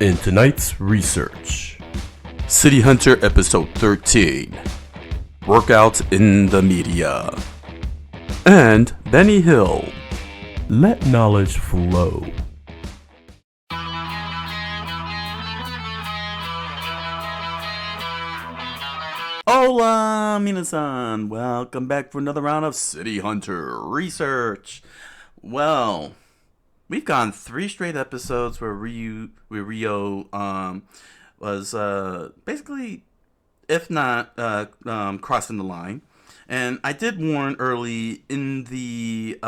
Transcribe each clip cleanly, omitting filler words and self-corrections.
In tonight's research, City Hunter Episode 13, Workout in the Media, and Benny Hill, Let Knowledge Flow. Hola, minasan! Welcome back for another round of City Hunter research. Well, we've gone 3 straight episodes where Rio was basically, if not crossing the line. And I did warn early in the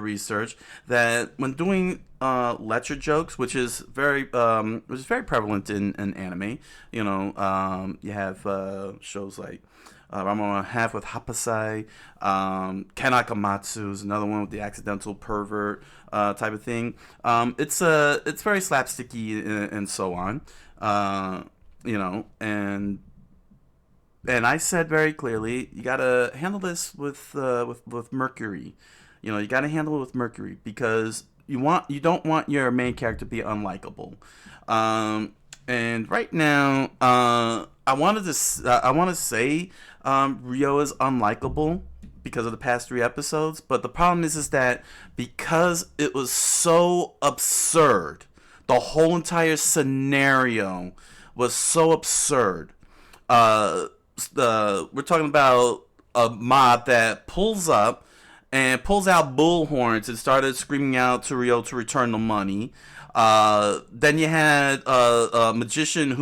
research that when doing lecture jokes, which is very prevalent in anime, you have shows like Ramon Half with Hapasai, Kanakamatsu is another one with the accidental pervert type of thing. It's very slapsticky and so on, and I said very clearly, you gotta handle this with Mercury. You gotta handle it with Mercury because you don't want your main character to be unlikable. And right now, I want to say Rio is unlikable because of the past 3 episodes, but the problem is that because it was so absurd, the whole entire scenario was so absurd. We're talking about a mob that pulls up and pulls out bullhorns and started screaming out to Rio to return the money. Then you had a magician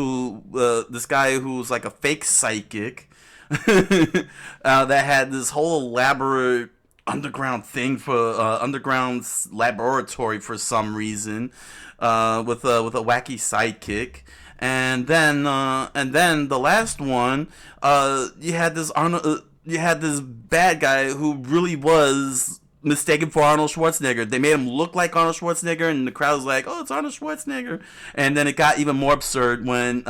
this guy who's like a fake psychic, that had this whole elaborate underground thing for underground laboratory for some reason, with a wacky sidekick. And then the last one, you had this bad guy who really was mistaken for Arnold Schwarzenegger. They made him look like Arnold Schwarzenegger, and the crowd was like, "Oh, it's Arnold Schwarzenegger!" And then it got even more absurd when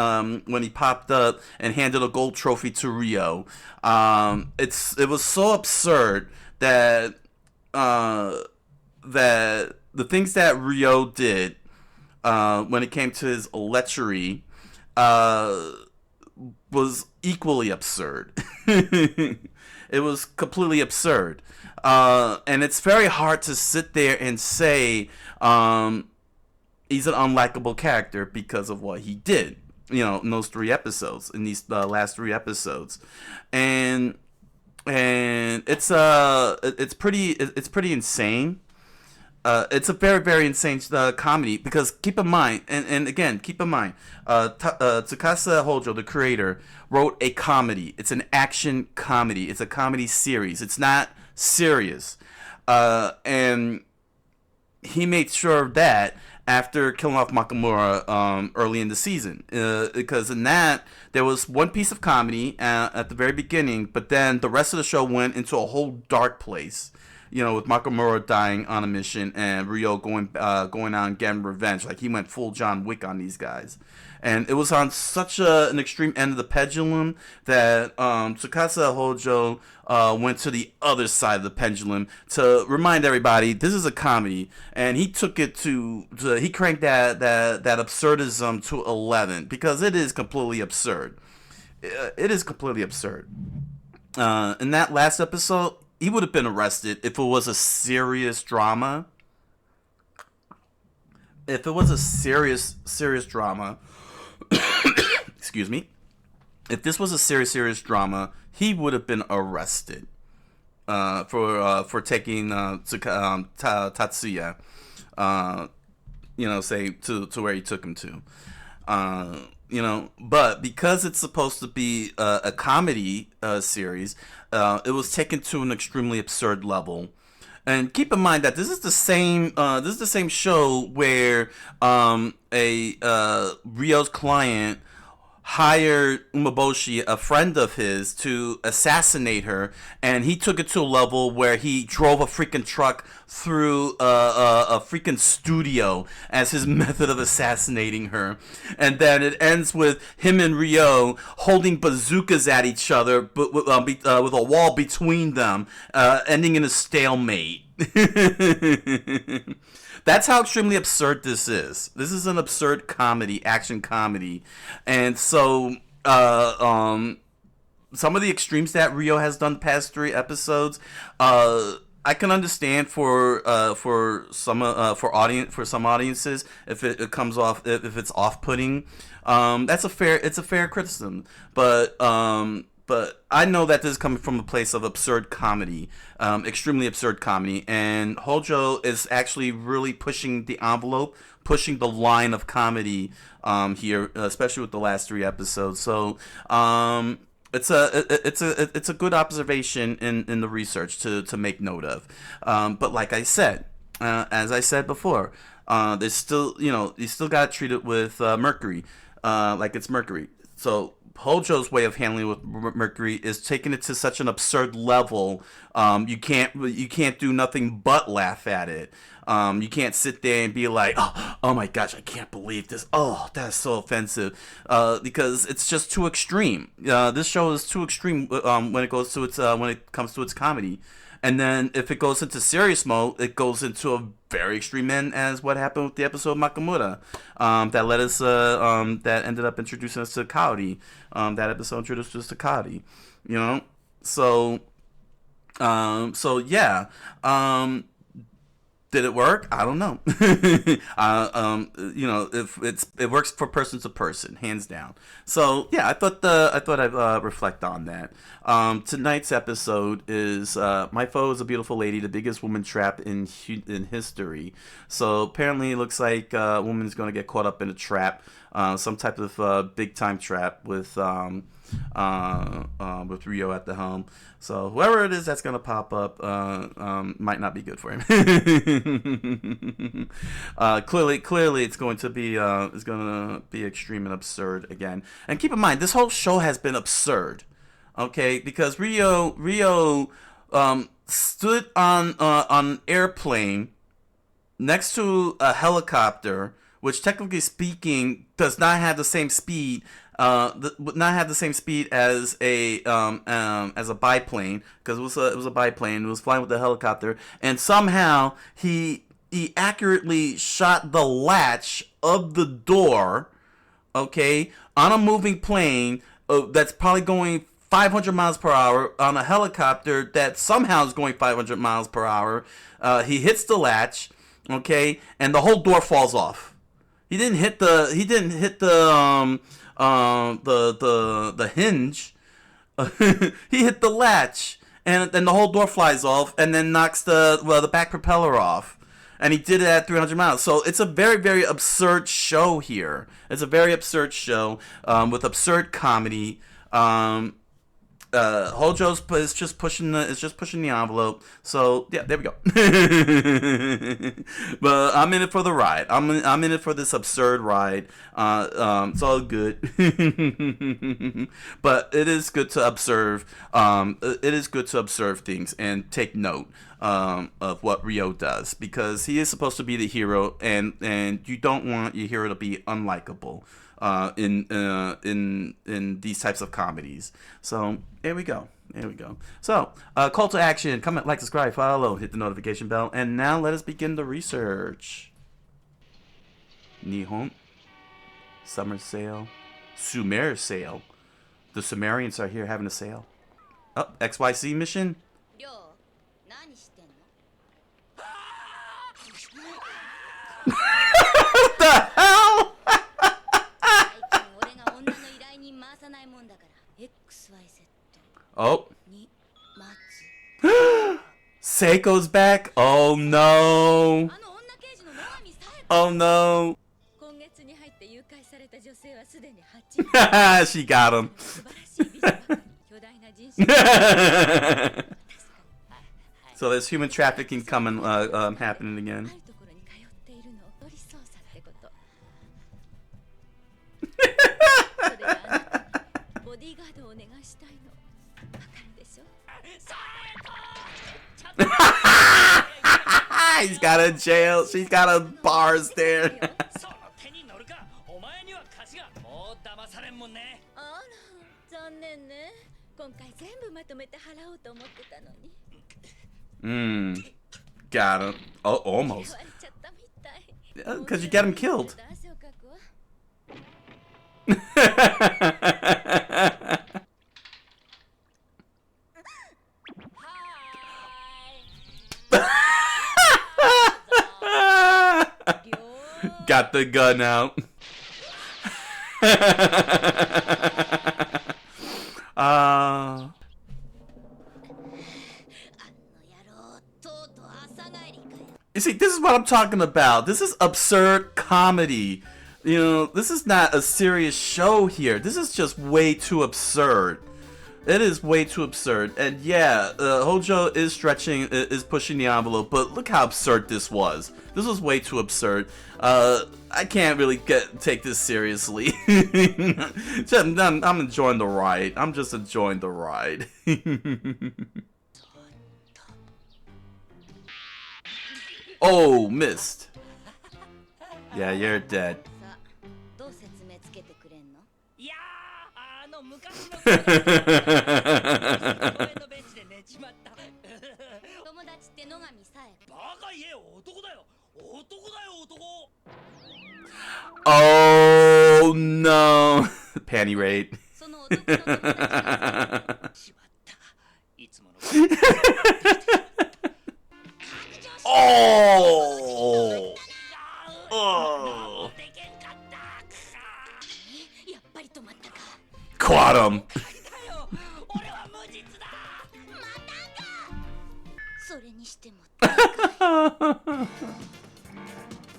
he popped up and handed a gold trophy to Rio. It was so absurd that the things that Rio did when it came to his lechery was equally absurd. It was completely absurd. And it's very hard to sit there and say he's an unlikable character because of what he did, in those 3 episodes, in these last 3 episodes. And it's pretty insane. It's a very, very insane comedy because keep in mind, Tsukasa Hojo, the creator, wrote a comedy. It's an action comedy. It's a comedy series. It's not serious. And he made sure of that after killing off Makamura early in the season. Because in that, there was one piece of comedy at the very beginning, but then the rest of the show went into a whole dark place. With Makamura dying on a mission and Rio going out and getting revenge. Like, he went full John Wick on these guys. And it was on such an extreme end of the pendulum that Tsukasa Hojo went to the other side of the pendulum to remind everybody this is a comedy. And he took it he cranked that absurdism to 11 because it is completely absurd. It is completely absurd. In that last episode, he would have been arrested if it was a serious drama. If it was a serious drama, excuse me. If this was a serious drama, he would have been arrested for taking Tatsuya, say to where he took him to. But because it's supposed to be a comedy series, it was taken to an extremely absurd level. And keep in mind that this is the same show where Ryo's client hired Umeboshi, a friend of his, to assassinate her, and he took it to a level where he drove a freaking truck through a freaking studio as his method of assassinating her. And then it ends with him and Ryo holding bazookas at each other, but with a wall between them, ending in a stalemate. That's how extremely absurd this is. This is an absurd comedy, action comedy, and so some of the extremes that Rio has done the past 3 episodes, I can understand for some audiences if it comes off, if it's off putting. It's a fair criticism, but I know that this is coming from a place of absurd comedy, extremely absurd comedy, and Hojo is actually really pushing the envelope, pushing the line of comedy here, especially with the last 3 episodes. So it's a good observation in the research to make note of. But like I said, as I said before, there's still, you still got to treat it with Mercury, like it's Mercury. So Hojo's way of handling with Mercury is taking it to such an absurd level. You can't do nothing but laugh at it. You can't sit there and be like, oh my gosh, I can't believe this. Oh, that's so offensive. Because it's just too extreme. This show is too extreme when it comes to its comedy. And then if it goes into serious mode, it goes into a very extreme end, as what happened with the episode of Makamura, that led us, that ended up introducing us to Kaori. That episode introduced us to Kaori, So yeah. Did it work? I don't know. If it works for person to person, hands down. So yeah, I thought I'd reflect on that. Tonight's episode is My Foe is a Beautiful Lady, the biggest woman trap in history. So apparently, it looks like a woman is going to get caught up in a trap, some type of big time trap with Rio at the helm. So whoever it is that's gonna pop up might not be good for him. Clearly, it's going to be extreme and absurd again. And keep in mind, this whole show has been absurd, okay? Because Rio stood on an airplane next to a helicopter, which technically speaking does not have the same speed. Would not have the same speed as a biplane, because it was a biplane. It was flying with the helicopter, and somehow he accurately shot the latch of the door, okay, on a moving plane that's probably going 500 miles per hour on a helicopter that somehow is going 500 miles per hour. He hits the latch, okay, and the whole door falls off. He didn't hit the hinge. He hit the latch, and then the whole door flies off, and then knocks the back propeller off. And he did it at 300 miles. So it's a very, very absurd show here. It's a very absurd show with absurd comedy. Hojo's is just pushing the envelope. So yeah, there we go. But I'm in it for the ride. I'm in it for this absurd ride. It's all good. But it is good to observe. It is good to observe things and take note of what Rio does, because he is supposed to be the hero, and you don't want your hero to be unlikable in these types of comedies. So there we go. So call to action: comment, like, subscribe, follow, hit the notification bell, and now let us begin the research. Nihon summer sale, Sumer sale. The Sumerians are here having a sale. Oh, XYZ mission. What the hell? Oh. Seiko's back? Oh no. Oh no. She got him. So there's human trafficking coming, happening again. He's got a jail. She's got a bars there. Got him. Oh, almost. Because you get him killed. Got the gun out. You see, this is what I'm talking about. This is absurd comedy. You know, this is not a serious show here. This is just way too absurd. It is way too absurd. And yeah, Hojo is pushing the envelope, but look how absurd this was. This was way too absurd. I can't really take this seriously. I'm enjoying the ride. I'm just enjoying the ride. Oh, missed. Yeah, you're dead. Oh no. Panty raid. Oh. Oh. Caught him.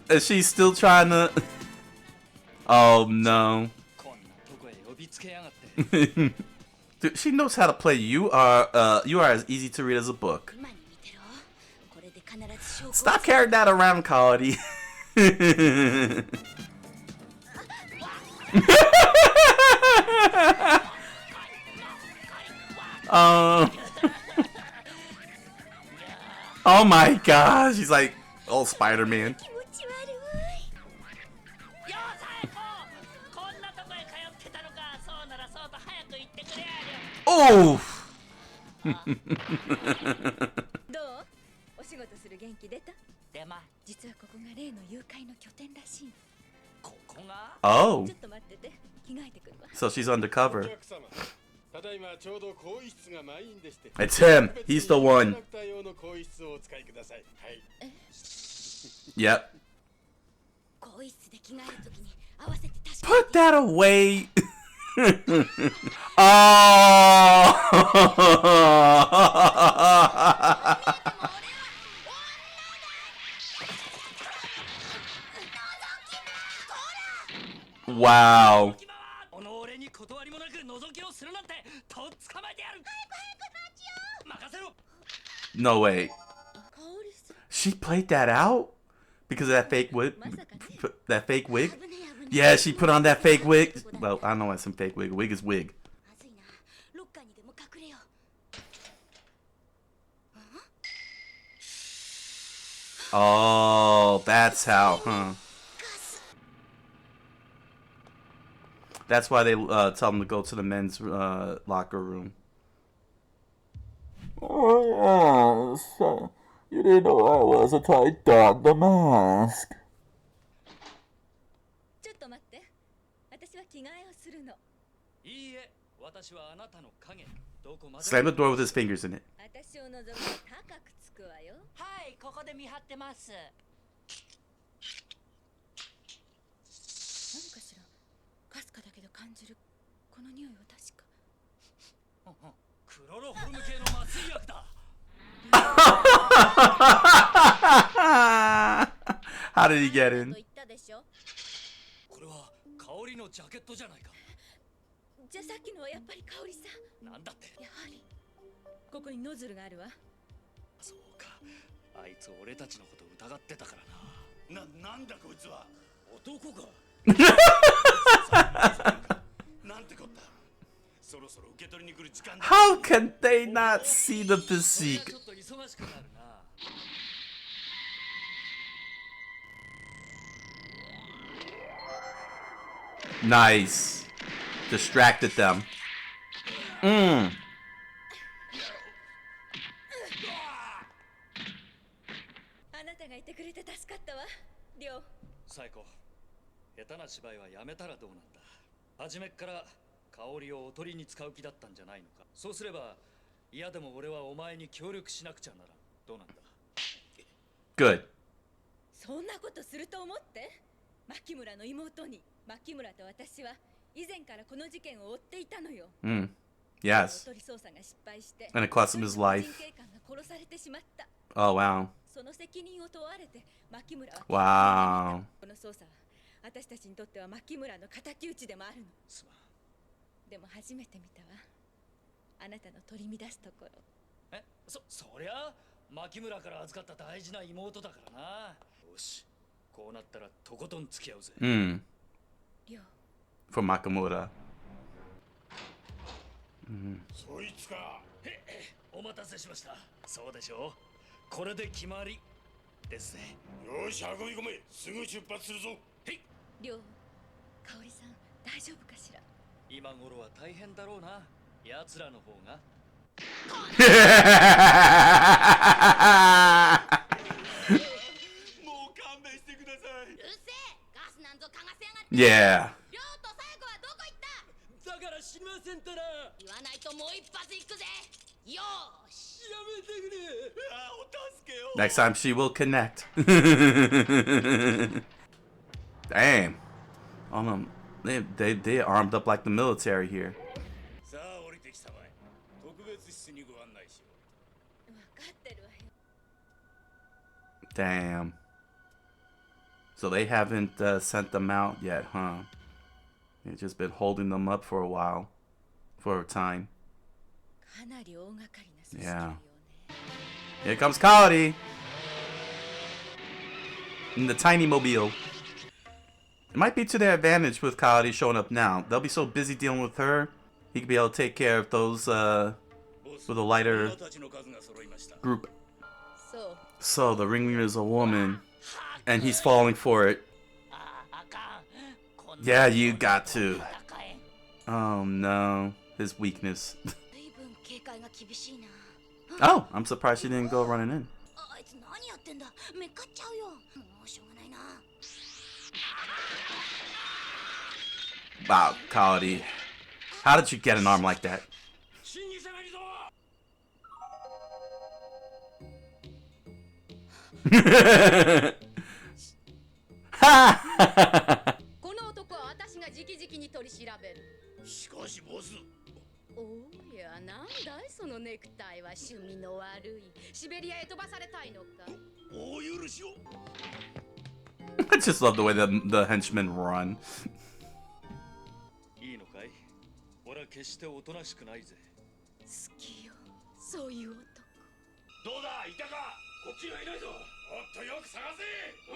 Is she still trying to? Oh no. Dude, she knows how to play. You are as easy to read as a book. Stop carrying that around, Cody. Oh my gosh, she's like, oh, Spider-Man. Oh! Oh. So she's undercover. It's him. He's the one. Yep. Put that away. Oh. Wow. No way. She played that out because of that fake wig. That fake wig. Yeah, she put on that fake wig. Well, I don't know why some fake wig. Wig is wig. Oh, that's how, huh? That's why they tell them to go to the men's locker room. Oh, so you didn't know I was until I donned the mask. Slam the door with his fingers in it. How did he get in? How can they not see the physique? Nice. Distracted them. Mm. 芝居はやめたらどうなんだ。初めっから香りをおとりに使う気だったんじゃないのか。そうすれば嫌でも俺はお前に協力しなくちゃならん。どうなんだ。 Good. そんなことすると思って。牧村の妹に。牧村と私は以前からこの事件を追っていたのよ。Yes. おとり捜査が失敗して And it cost him his life. 人警官が殺されてしまった。 Oh, wow. その責任を問われて牧村は Wow. この捜査は私たちにとっては牧村の敵討ちでもあるの。すまん。でも初めて見たわ、あなたの取り乱すところ。そりゃ牧村から預かった大事な妹だからな。よし、こうなったらとことん付き合うぜ。りょう For Makamura. そいつか。お待たせしました。そうでしょう。これで決まりですね。よし、運び込め。すぐ出発するぞ。へい。りょう、香織さん大丈夫かしら。今頃は大変だろうな。奴らの方が。もう勘弁してください。うるせえ。ガスなんぞ嗅がせやがって。 Yeah. りょうとさや子はどこ行った。だから知りませんったら。言わないともう一発行くぜ。よーし。やめてくれ。お助けを。 Next time she will connect. Damn. Oh no. They armed up like the military here. さあ降りてきたまえ。特別室にご案内しよう。分かってるわよ。 Damn. So they haven't sent them out yet, huh? They've just been holding them up for a while. For a time. かなり大掛かりな組織よね。 Here comes Kaori. In the tiny mobile. It might be to their advantage with Kaori showing up now. They'll be so busy dealing with her. He could be able to take care of those with a lighter group. So the ringleader is a woman. And he's falling for it. Yeah, you got to. Oh no. His weakness. Oh, I'm surprised she didn't go running in. Wow, Kaori. How did you get an arm like that? この男は私が直々に取り調べる。しかしボス。おや、なんだいそのネクタイは。趣味の悪い。シベリアへ飛ばされたいのか。お許しを。 I just love the way the henchmen run. いいのかい。俺は決しておとなしくないぜ。好きよ、そういう男。どうだ、いたか。こっちにはいないぞ。もっとよく探せ。お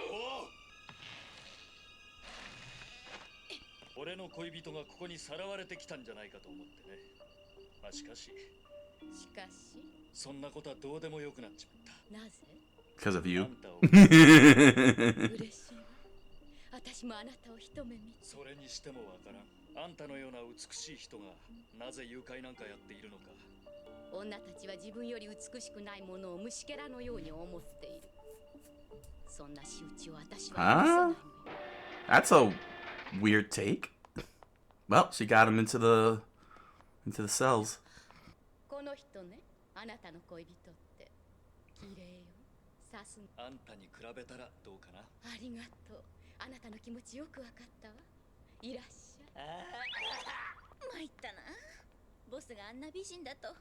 お。俺の恋人がここにさらわれてきたんじゃないかと思ってね。まあしかしそんなことはどうでもよくなっちまった。なぜ？ Because of you. 嬉しいわ。私もあなたを一目見。それにしてもわからん。あんたのような美しい人がなぜ誘拐なんかやっているのか。女たちは自分より美しくないものを虫けらのように思っている。そんな仕打ちを私は許せないのよ。 That's a weird take. Well, she got him into the cells. この人ね、あなたの恋人って綺麗よ。さすが。あんたに比べたらどうかな。ありがとう。あなたの気持ちよくわかったわ。いらっしゃい。参ったな。ボスがあんな美人だと。あ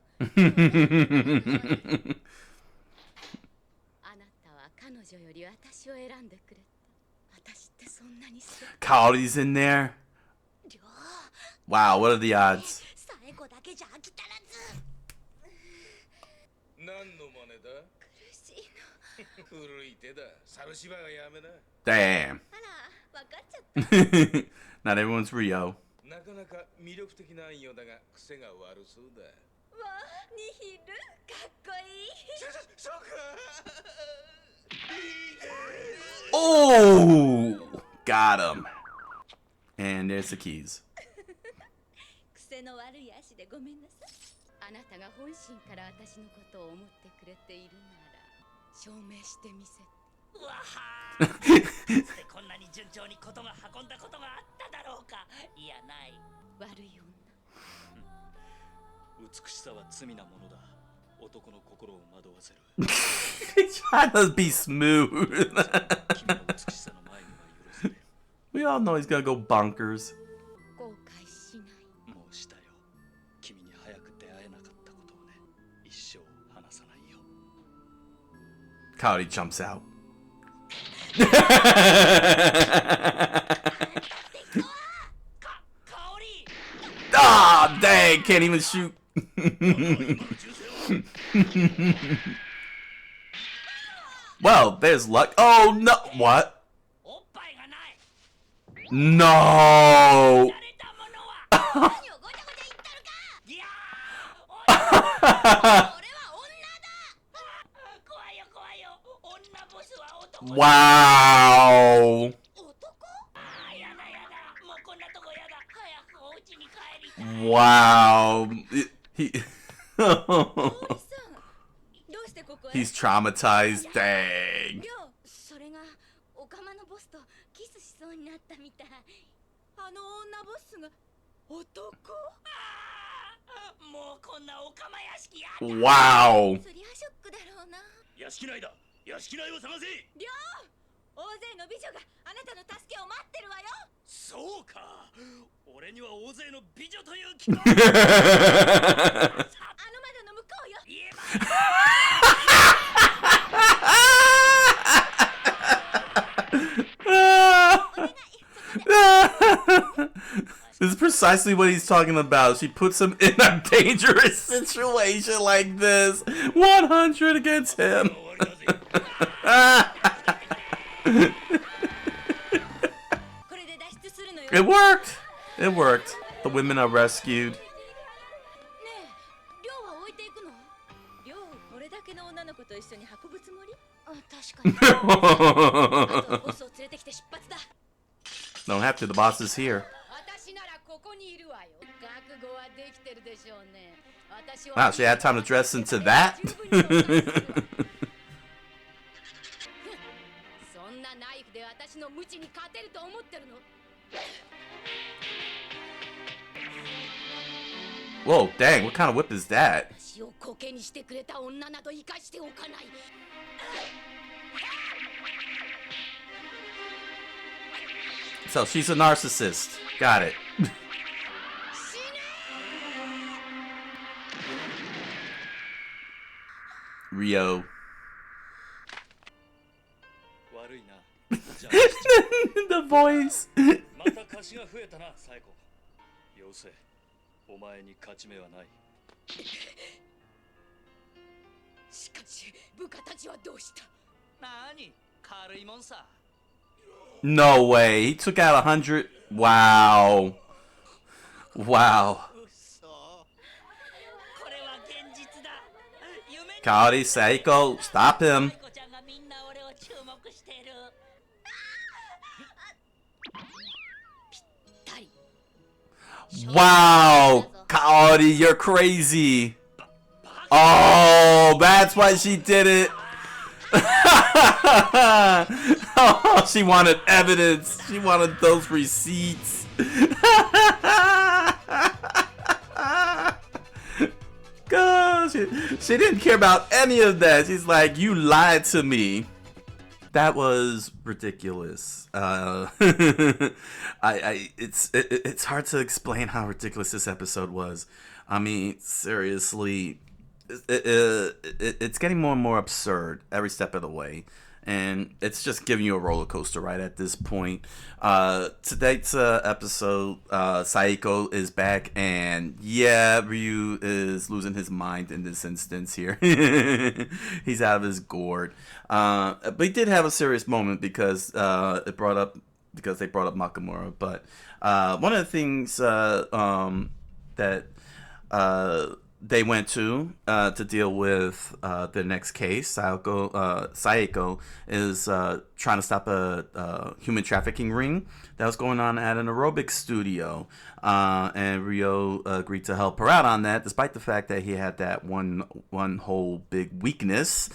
なたは彼女より私を選んでくれた。私ってそんなに素敵。 Kaori's in there. Wow, what are the odds? 最後だけじゃ飽き足らず。何の真似だ？苦しいの。古い手だ。猿芝居はやめな。 Damn. あら、わかっちゃった。Not everyone's Rio. なかなか魅力的な暗夜だが癖が悪そうだ。わあ、ニヒル、かっこいい。そうか。Oh, got him. And there's the keys. 癖の悪い足でごめんなさい。あなたが本心から私のことを思ってくれているなら証明してみせて。うわはーでこんなに順調にことが運んだことがあっただろうか。いやない。悪い女。美しさは罪なものだ。男の心を惑わせる。Trying to be smooth. 君の美しさの前には許せね We all know he's gonna go bonkers. 後悔しない。え。もうしたよ。君に早く出会えなかったことをね。一生話さないよ。Cody jumps out. Ah, dang! Can't even shoot. Well, there's luck. Oh no! What? おっぱいがない。 No! 慣れたものは。何をごちゃごちゃ言ったのか。いやー。俺は女だ。怖いよ怖いよ。女ボスは男だ。 Wow! 男？あーやだやだ。もうこんなとこやだ。早くお家に帰りたい。 Wow! He 香織さん、どうしてここへ？ he's traumatized. Dang. りょう、それがオカマのボスとキスしそうになったみたい。あの女ボスが男？あーもうこんなおかま屋敷やだ。 Wow! そりゃショックだろうな。屋敷内だ。屋敷内を探せ。りょう、大勢の美女があなたの助けを待ってるわよ。そうか。俺には大勢の美女という気が。あの窓の向こうよ。言えば This is precisely what he's talking about. She puts him in a dangerous situation like this. 100 against him. これで脱出するのよ。 It worked. It worked. The women are rescued. ねえ、りょうは置いていくの？りょう、これだけの女の子と一緒に運ぶつもり？あ、確かに。あとはボスを連れてきて出発だ。 Don't have to. The boss is here. 私ならここにいるわよ。覚悟はできてるでしょうね。私は Wow, she had time to dress into that? そんなナイフで私の無知に勝てると思ってるのWhoa, dang. What kind of whip is that? 私をコケにしてくれた女など生かしておかない。 So she's a narcissist. Got it. Rio. 悪いな。じゃあ The voice. また貸しが増えたな、サイコ。よせ、お前に勝ち目はない。しかし部下たちはどうした？なに、軽いもんさ。 No way. He took out 100. Wow. Wow. これは現実だ。夢に Cody, Seiko, stop him. サイコちゃんがみんな俺を注目してる。 たり。 Wow. Cody, you're crazy. Oh, that's why she did it. Oh, she wanted evidence. She wanted those receipts. Gosh, she didn't care about any of that. She's like, you lied to me. That was ridiculous. It's hard to explain how ridiculous this episode was. I mean, seriously, it's getting more and more absurd every step of the way, and it's just giving you a roller coaster right at this point. Today's episode, Saiko is back, and yeah, Ryu is losing his mind in this instance here. He's out of his gourd, but he did have a serious moment because they brought up Makamura. But one of the things that they went to deal with the next case. Sayako is trying to stop a human trafficking ring that was going on at an aerobics studio, and Ryo agreed to help her out on that, despite the fact that he had that one whole big weakness.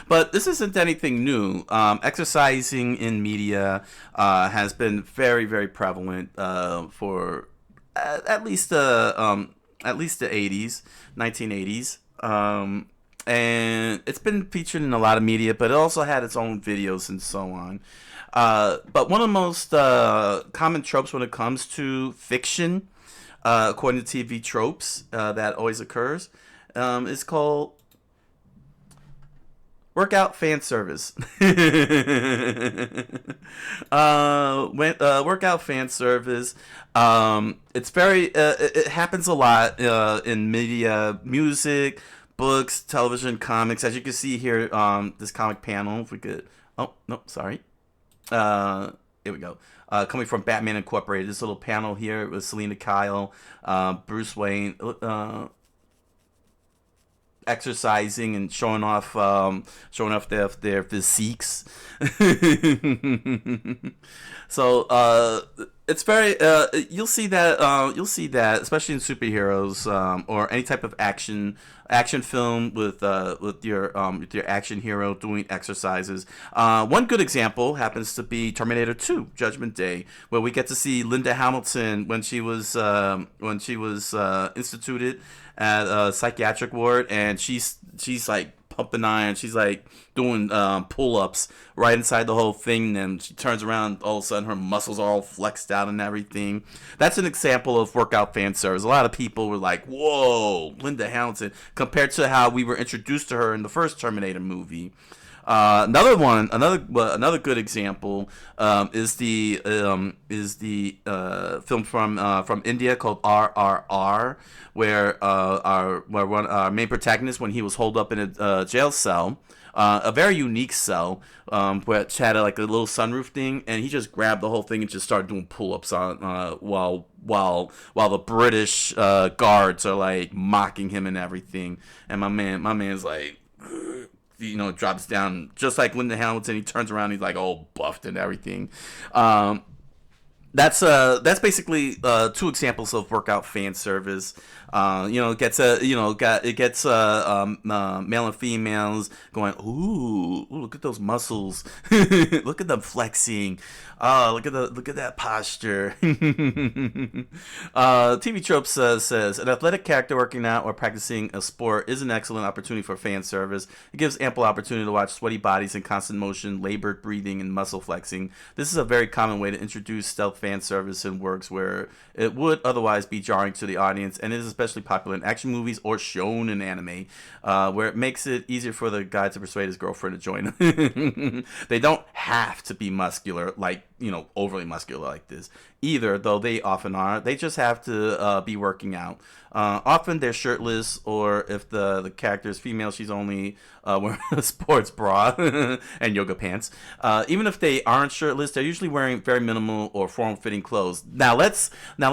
But this isn't anything new. Exercising in media has been very, very prevalent for at least the 80s, 1980s. And it's been featured in a lot of media, but it also had its own videos and so on. But one of the most common tropes when it comes to fiction, according to TV tropes, that always occurs, is called workout fan service. Workout fan service. It's very. It happens a lot in media, music, books, television, comics. As you can see here, this comic panel. If we could. Oh no, sorry. Here we go. Coming from Batman Incorporated. This little panel here with Selena Kyle, Bruce Wayne. Exercising and showing off their physiques. So it's very you'll see that especially in superheroes or any type of action film with your action hero doing exercises. One good example happens to be Terminator 2: Judgment Day, where we get to see Linda Hamilton when she was instituted at a psychiatric ward, and she's like pumping iron. She's like doing pull-ups right inside the whole thing, and she turns around, all of a sudden her muscles are all flexed out and everything. That's an example of workout fan service. A lot of people were like, whoa, Linda Hamilton, compared to how we were introduced to her in the first Terminator movie. Another good example is the film from India called RRR, where our main protagonist, when he was holed up in a jail cell, a very unique cell, which had like a little sunroof thing, and he just grabbed the whole thing and just started doing pull-ups on while the British guards are like mocking him and everything, and my man's like, drops down just like Linda Hamilton. He turns around, he's like all buffed and everything. That's basically two examples of workout fan service. It gets male and females going, ooh, look at those muscles, look at them flexing. Oh, look at that posture. TV Tropes says an athletic character working out or practicing a sport is an excellent opportunity for fan service. It gives ample opportunity to watch sweaty bodies in constant motion, labored breathing, and muscle flexing. This is a very common way to introduce stealth fan service in works where it would otherwise be jarring to the audience, and it is especially popular in action movies or shown in anime, where it makes it easier for the guy to persuade his girlfriend to join him. They don't have to be muscular, like, overly muscular like this either, though they often are. They just have to be working out. Often they're shirtless, or if the character is female, she's only wearing a sports bra and yoga pants. Even if they aren't shirtless, they're usually wearing very minimal or form-fitting clothes. Now let's bring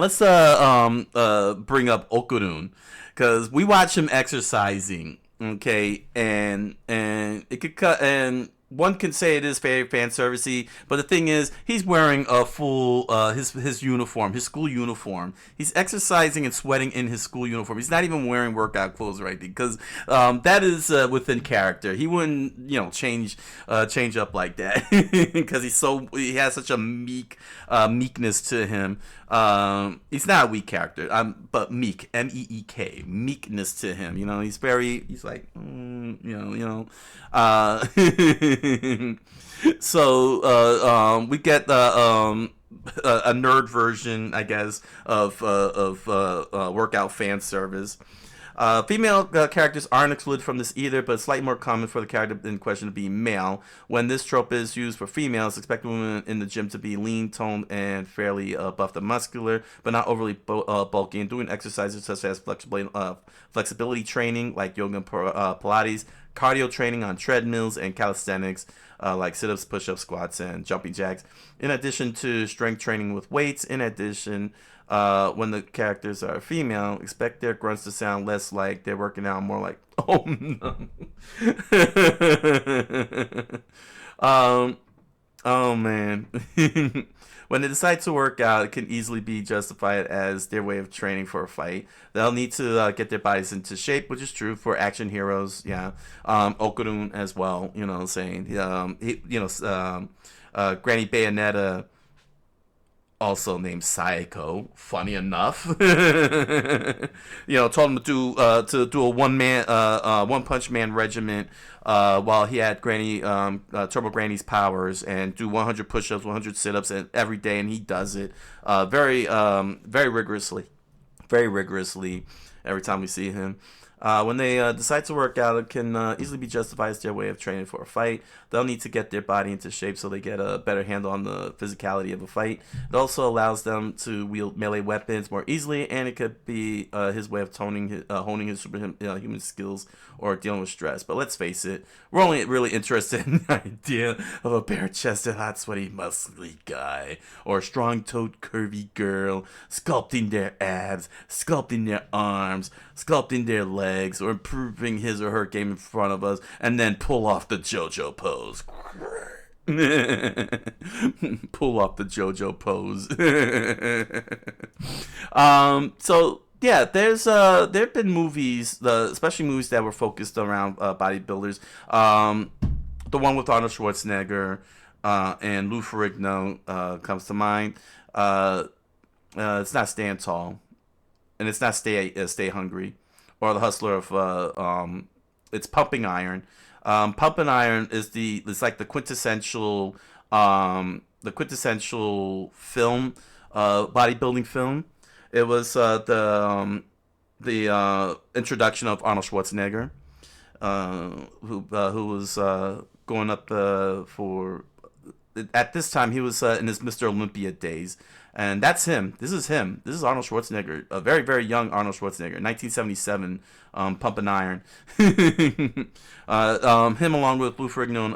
up Okurun, because we watch him exercising, okay, and it could cut, and one can say it is very fan servicey, but the thing is, he's wearing a full his uniform, his school uniform. He's exercising and sweating in his school uniform. He's not even wearing workout clothes or anything, because that is within character. He wouldn't change up like that, because he has such a meekness to him. He's not a weak character, but meek, meek, meekness to him. He's like, So we get a nerd version, I guess, of workout fan service. Female characters aren't excluded from this either, but it's slightly more common for the character in question to be male. When this trope is used for females, expect women in the gym to be lean, toned, and fairly buffed and muscular, but not overly bulky, and doing exercises such as flexibility training like yoga and Pilates cardio training on treadmills and calisthenics, like sit-ups, push-ups, squats, and jumping jacks, in addition to strength training with weights. In addition, when the characters are female, expect their grunts to sound less like they're working out, more like, oh no. Oh man. When they decide to work out, it can easily be justified as their way of training for a fight. They'll need to get their bodies into shape, which is true for action heroes. Yeah, Okurun as well. You know what I'm saying? Granny Bayonetta, also named Saeko, funny enough, told him to do a one punch man regiment, while he had Granny, Turbo Granny's powers, and do 100 push-ups, 100 sit-ups every day, and he does it very rigorously every time we see him. When they decide to work out, it can easily be justified as their way of training for a fight. They'll need to get their body into shape so they get a better handle on the physicality of a fight. It also allows them to wield melee weapons more easily, and it could be his way of honing his superhuman skills or dealing with stress. But let's face it, we're only really interested in the idea of a bare-chested, hot, sweaty, muscly guy or a strong-toed, curvy girl sculpting their abs, sculpting their arms, sculpting their legs, or improving his or her game in front of us, and then pull off the JoJo pose. Pull off the JoJo pose. So yeah, there have been movies, especially movies that were focused around bodybuilders. The one with Arnold Schwarzenegger and Lou Ferrigno comes to mind. It's not Stand Tall, and it's not Stay Hungry, or The Hustler of it's Pumping Iron. Pumping Iron is it's like the quintessential film, bodybuilding film. It was the introduction of Arnold Schwarzenegger, who was going up for. At this time, he was in his Mr. Olympia days. And that's him. This is him. This is Arnold Schwarzenegger. A very, very young Arnold Schwarzenegger. 1977, Pumping Iron. Him along with Lou Ferrigno and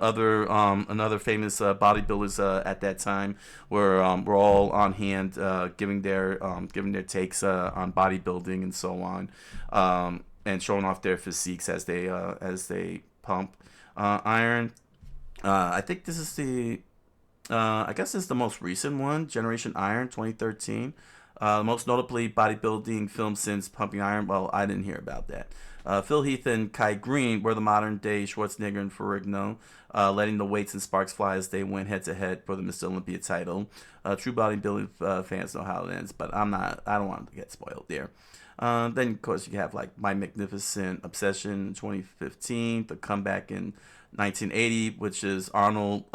other famous bodybuilders at that time were all on hand, giving their takes on bodybuilding and so on, and showing off their physiques as they pump iron. I think this is I guess it's the most recent one, Generation Iron, 2013. Most notably bodybuilding film since Pumping Iron. Well, I didn't hear about that. Phil Heath and Kai Green were the modern-day Schwarzenegger and Ferrigno, letting the weights and sparks fly as they went head-to-head for the Mr. Olympia title. True bodybuilding fans know how it ends, but I don't want to get spoiled there. Then, of course, you have like My Magnificent Obsession in 2015, The Comeback in 1980, which is Arnold.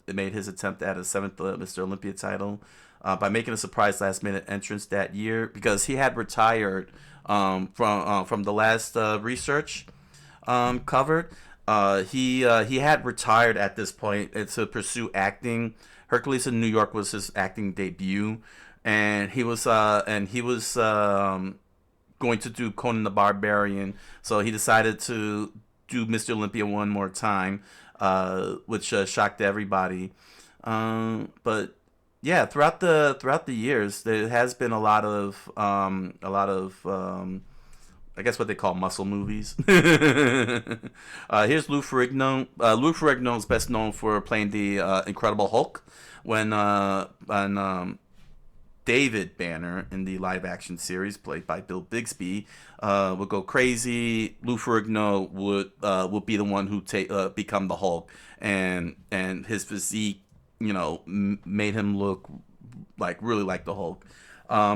It made his attempt at a 7th Mr. Olympia title by making a surprise last-minute entrance that year, because he had retired from the last research covered. He had retired at this point to pursue acting. Hercules in New York was his acting debut, and he was going to do Conan the Barbarian, so he decided to do Mr. Olympia one more time, which shocked everybody. But yeah, throughout the years, there has been a lot of I guess what they call muscle movies. Here's Lou Ferrigno. Lou Ferrigno is best known for playing the Incredible Hulk when David Banner in the live-action series, played by Bill Bixby, would go crazy. Lou Ferrigno would be the one who become the Hulk, and his physique, made him look really like the Hulk.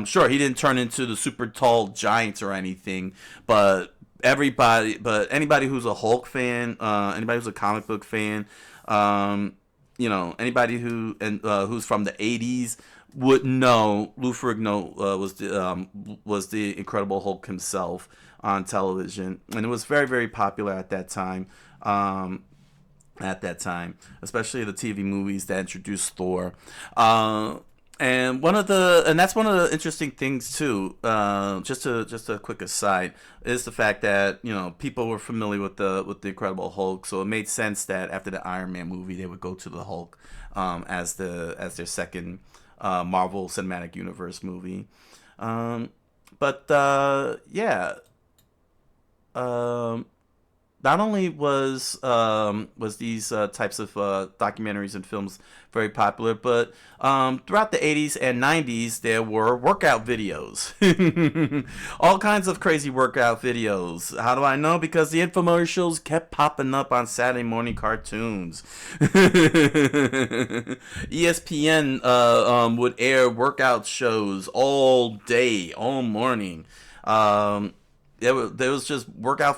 Sure, he didn't turn into the super tall giants or anything, but anybody who's a Hulk fan, anybody who's a comic book fan, anybody who's from the 80s would know Lou Ferrigno was the Incredible Hulk himself on television, and it was very, very popular at that time. Especially the TV movies that introduced Thor. And that's one of the interesting things too. Just a quick aside is the fact that people were familiar with the Incredible Hulk, so it made sense that after the Iron Man movie they would go to the Hulk as their second Marvel Cinematic Universe movie. But yeah. Not only was these types of documentaries and films very popular, but throughout the 80s and 90s there were workout videos. All kinds of crazy workout videos. How do I know? Because the infomercials kept popping up on Saturday morning cartoons. ESPN would air workout shows all day, all morning. There was just workout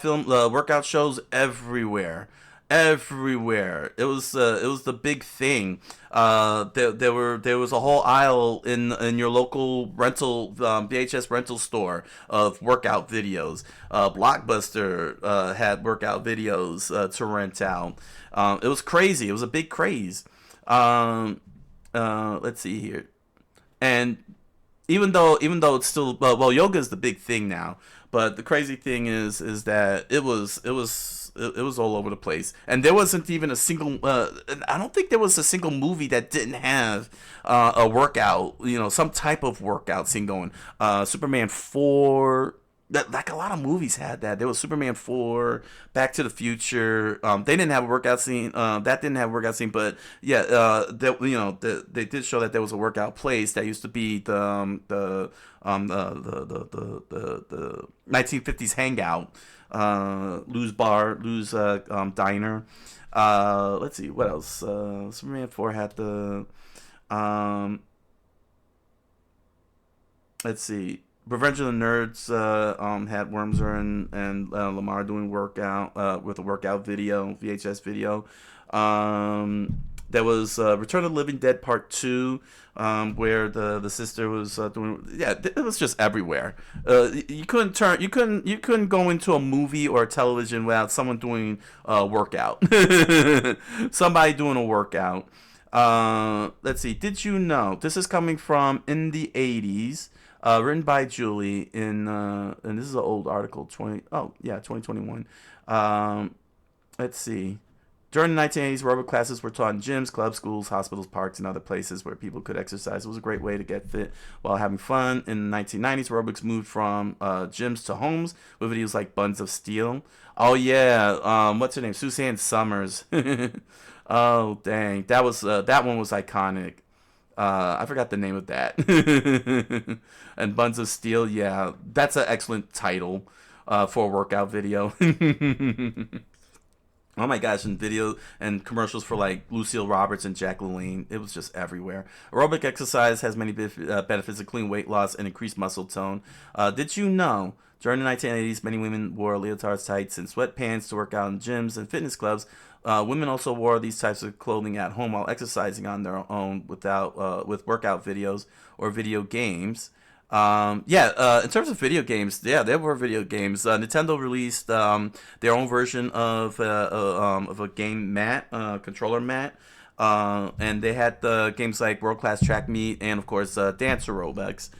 shows everywhere. It was the big thing. There was a whole aisle in your local rental VHS rental store of workout videos. Blockbuster had workout videos to rent out. It was crazy. It was a big craze. Let's see here, and even though it's still yoga is the big thing now. But the crazy thing is that it was all over the place, and there wasn't even a single. I don't think there was a single movie that didn't have a workout, some type of workout scene going. Superman 4, like a lot of movies had that. There was Superman 4, Back to the Future. They didn't have a workout scene. That didn't have a workout scene, but yeah, they did show that there was a workout place that used to be the 1950s hangout, Lou's diner. Let's see what else. Superman 4 had the let's see. Revenge of the Nerds had Wormser and Lamar doing workout with a workout video, VHS video. There was Return of the Living Dead Part 2, where the sister was doing. Yeah, it was just everywhere. You couldn't go into a movie or a television without someone doing a workout. Somebody doing a workout. Let's see. Did you know this is coming from in the 80s? Written by Julie and this is an old article. 2021. Let's see. During the 1980s, aerobic classes were taught in gyms, clubs, schools, hospitals, parks, and other places where people could exercise. It was a great way to get fit while having fun. In the 1990s, aerobics moved from gyms to homes with videos like Buns of Steel. Oh yeah, what's her name? Suzanne Summers. Oh dang, that one was iconic. I forgot the name of that. And Buns of Steel, yeah, that's an excellent title for a workout video. Oh my gosh, and video and commercials for like Lucille Roberts and Jack LaLanne. It was just everywhere. Aerobic exercise has many benefits, including weight loss and increased muscle tone. Did you know during the 1980s, many women wore leotards, tights, and sweatpants to work out in gyms and fitness clubs? Women also wore these types of clothing at home while exercising on their own with workout videos or video games. In terms of video games, yeah, there were video games. Nintendo released their own version of a game mat, controller mat, and they had the games like World Class Track Meet and of course Dance Aerobics.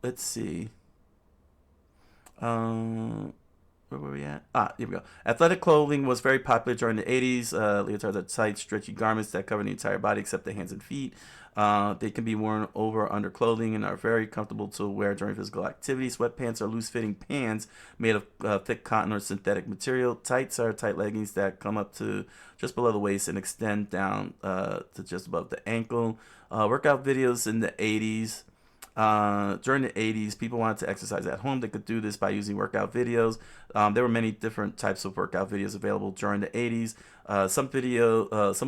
Let's see. Where were we at? Here we go. Athletic clothing was very popular during the 80s. Leotards are tight, stretchy garments that cover the entire body except the hands and feet. They can be worn over or under clothing and are very comfortable to wear during physical activity. Sweatpants are loose-fitting pants made of thick cotton or synthetic material. Tights are tight leggings that come up to just below the waist and extend down to just above the ankle. Workout videos in the 80s. During the 80s, people wanted to exercise at home. They could do this by using workout videos. There were many different types of workout videos available during the 80s. Some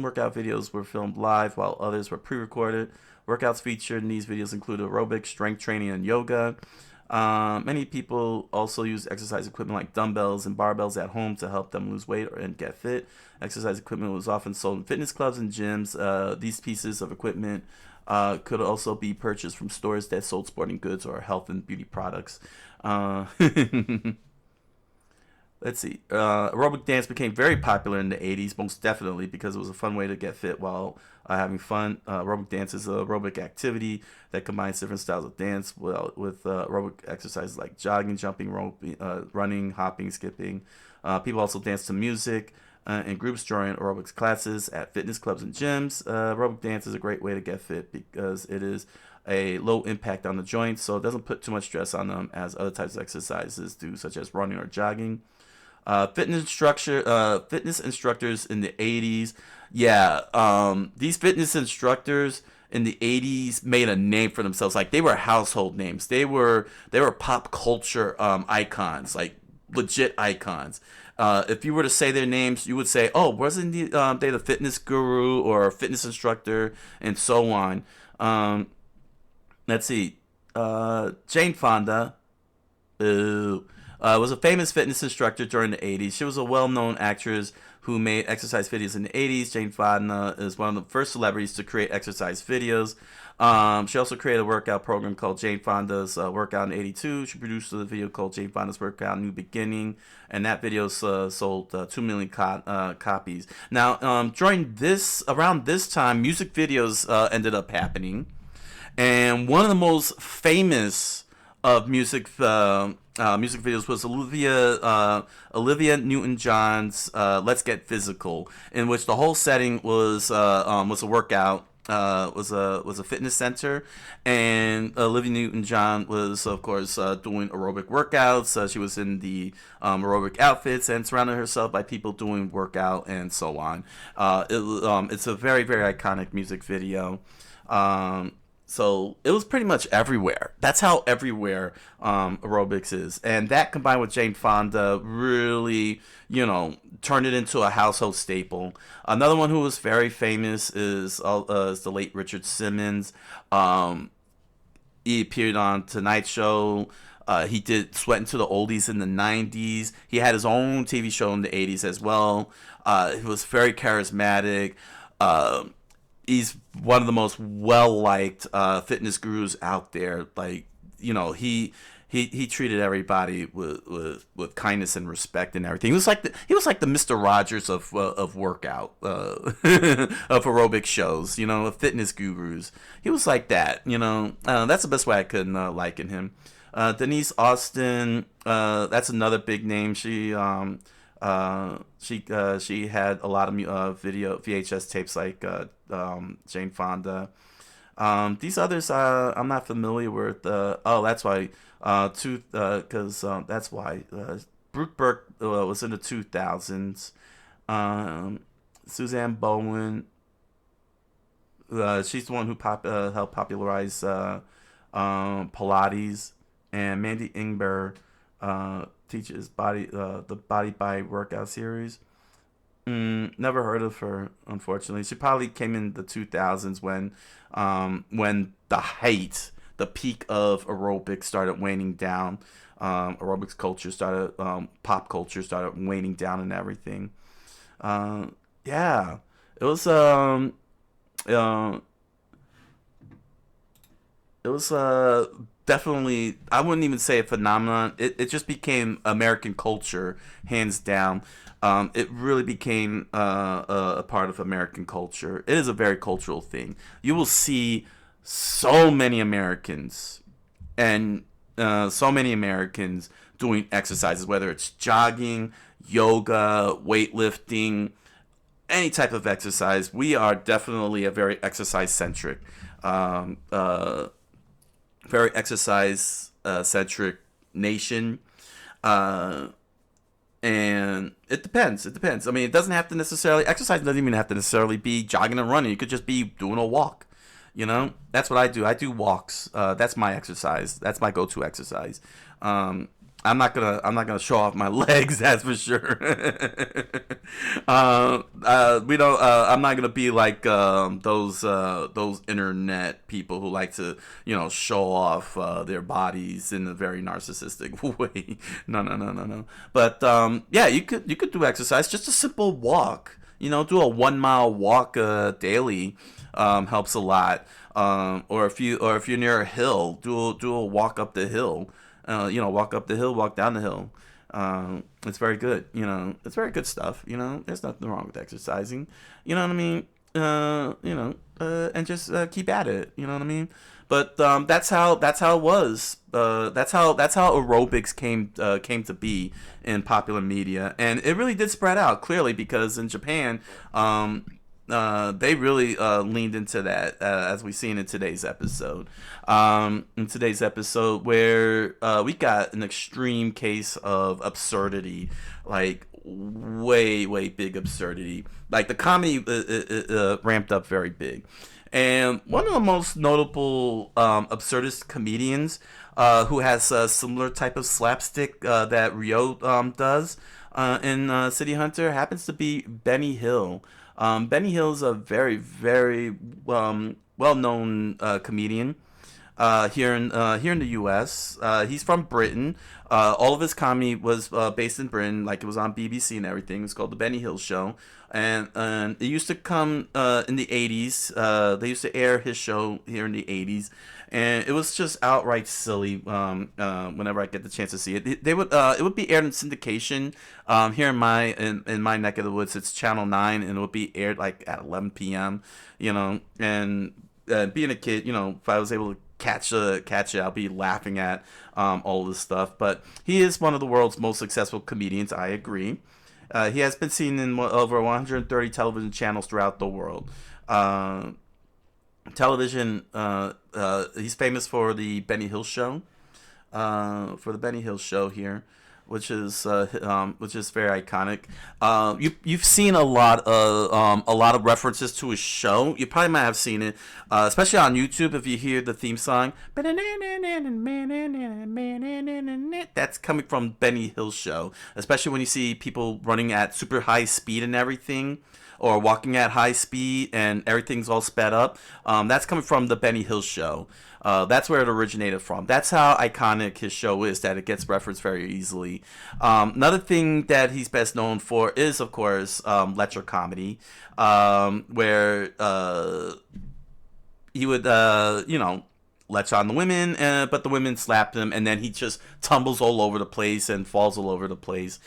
workout videos were filmed live, while others were pre-recorded. Workouts featured in these videos include aerobics, strength training, and yoga. Many people also use exercise equipment like dumbbells and barbells at home to help them lose weight and get fit. Exercise equipment was often sold in fitness clubs and gyms. These pieces of equipment could also be purchased from stores that sold sporting goods or health and beauty products. let's see. Aerobic dance became very popular in the 80s, most definitely, because it was a fun way to get fit while having fun. Aerobic dance is an aerobic activity that combines different styles of dance with aerobic exercises like jogging, jumping, running, hopping, skipping. People also dance to music in groups during aerobics classes at fitness clubs and gyms. Aerobic dance is a great way to get fit because it is a low impact on the joints, so it doesn't put too much stress on them as other types of exercises do, such as running or jogging. Fitness instructors in the 80s. Yeah, these fitness instructors in the 80s made a name for themselves. Like, they were household names. They were pop culture icons, like legit icons. If you were to say their names, you would say, "Oh, wasn't they the fitness guru or fitness instructor?" and so on. Let's see. Jane Fonda. Ooh. Was a famous fitness instructor during the 80s. She was a well-known actress who made exercise videos in the 80s. Jane Fonda is one of the first celebrities to create exercise videos. She also created a workout program called Jane Fonda's Workout in 82. She produced a video called Jane Fonda's Workout New Beginning, and that video sold 2 million copies. Now, around this time, music videos ended up happening. And one of the most famous of music videos was Olivia Newton-John's "Let's Get Physical," in which the whole setting was a workout, was a fitness center, and Olivia Newton-John was, of course, doing aerobic workouts. She was in the aerobic outfits and surrounded herself by people doing workout and so on. It's a very, very iconic music video. So it was pretty much everywhere. That's how everywhere aerobics is. And that combined with Jane Fonda really, turned it into a household staple. Another one who was very famous is the late Richard Simmons. He appeared on Tonight Show. He did Sweat into the Oldies in the 90s. He had his own TV show in the 80s as well. He was very charismatic. He's one of the most well-liked fitness gurus out there. Like, he treated everybody with kindness and respect and everything. He was like the Mr. Rogers of workout of aerobic shows. Of fitness gurus. He was like that. That's the best way I could liken him. Denise Austin. That's another big name. She had a lot of video VHS tapes like Jane Fonda. These others I'm not familiar with. That's why. That's why. Brooke Burke was in the 2000s. Suzanne Bowen. She's the one who helped popularize Pilates, and Mandy Ingber teaches the Body by Workout series. Never heard of her, unfortunately. She probably came in the 2000s when the peak of aerobics started waning down. Aerobics culture started, pop culture started waning down and everything. Yeah, it was definitely, I wouldn't even say a phenomenon. It just became American culture, hands down. It really became a part of American culture. It is a very cultural thing. You will see so many Americans doing exercises, whether it's jogging, yoga, weightlifting, any type of exercise. We are definitely a very exercise-centric nation. And it depends. I mean, it doesn't have to necessarily, exercise doesn't even have to necessarily be jogging and running. You could just be doing a walk. That's what I do. I do walks. That's my exercise. That's my go-to exercise. I'm not gonna show off my legs, that's for sure. I'm not gonna be like those internet people who like to show off their bodies in a very narcissistic way. No. But yeah, you could do exercise, just a simple walk. Do a 1 mile walk daily. Helps a lot. Or if you're near a hill, do a walk up the hill. Walk up the hill, walk down the hill. It's very good. It's very good stuff. There's nothing wrong with exercising. You know what I mean? And just keep at it. You know what I mean? But that's how it was. That's how aerobics came to be in popular media, and it really did spread out clearly because in Japan, they really leaned into that, as we've seen in today's episode. Where we got an extreme case of absurdity, like way big absurdity. Like the comedy ramped up very big. And one of the most notable absurdist comedians who has a similar type of slapstick that Ryo does in City Hunter happens to be Benny Hill. Benny Hill is a very, very well-known comedian here in the U.S. He's from Britain. All of his comedy was based in Britain, like it was on BBC and everything. It's called The Benny Hill Show. And it used to come in the 80s. They used to air his show here in the 80s. And it was just outright silly whenever I get the chance to see it. It would be aired in syndication here in my neck of the woods. It's Channel 9, and it would be aired like at 11 p.m. And being a kid, if I was able to catch it, I'll be laughing at all this stuff. But he is one of the world's most successful comedians. I agree. He has been seen in over 130 television channels throughout the world. Television, he's famous for the Benny Hill Show. For the Benny Hill Show here, which is very iconic. You've seen a lot of references to his show. You probably might have seen it, especially on YouTube. If you hear the theme song, that's coming from Benny Hill Show. Especially when you see people running at super high speed and everything, or walking at high speed and everything's all sped up. That's coming from the Benny Hill Show. That's where it originated from. That's how iconic his show is, that it gets referenced very easily. Another thing that he's best known for is, of course, lecture comedy, where he would, lecture on the women, but the women slapped him, and then he just tumbles all over the place and falls all over the place.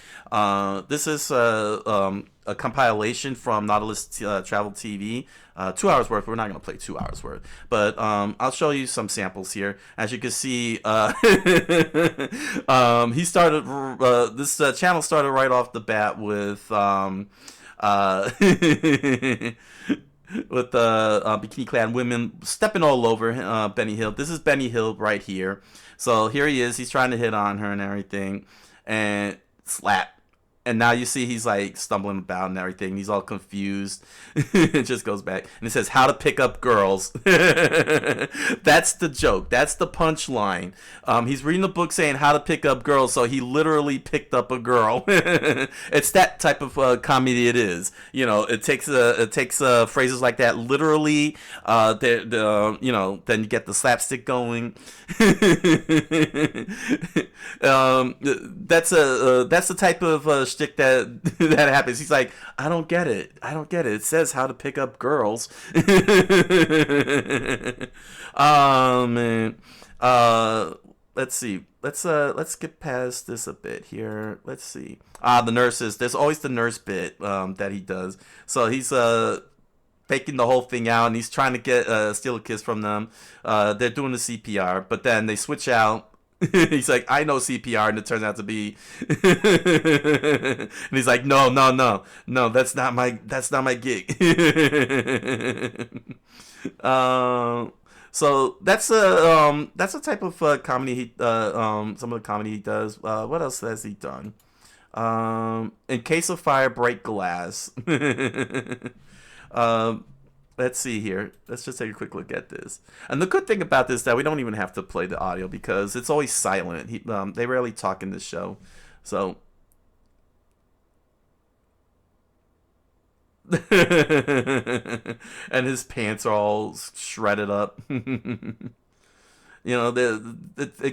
This is a compilation from Nautilus Travel TV. 2 hours worth. We're not going to play 2 hours worth, but I'll show you some samples here. As you can see, he started this channel started right off the bat with with bikini clad women stepping all over Benny Hill. This is Benny Hill right here. So here he is. He's trying to hit on her and everything, and slap. And now you see he's like stumbling about and everything. He's all confused. It just goes back. And it says, how to pick up girls. That's the joke. That's the punchline. He's reading the book saying how to pick up girls. So he literally picked up a girl. It's that type of comedy it is. It takes phrases like that literally. Then you get the slapstick going. That's the type of shtick that happens. He's like, I don't get it. It says how to pick up girls. Oh man. Let's see. Let's get past this a bit here. Let's see. The nurses. There's always the nurse bit that he does. So he's faking the whole thing out, and he's trying to get steal a kiss from them. They're doing the CPR, but then they switch out. He's like, I know CPR, and it turns out to be and he's like, no, that's not my gig. So that's a type of comedy he some of the comedy he does. What else has he done? In Case of Fire, Break Glass. Let's see here. Let's just take a quick look at this. And the good thing about this is that we don't even have to play the audio because it's always silent. They rarely talk in this show. So. And his pants are all shredded up. It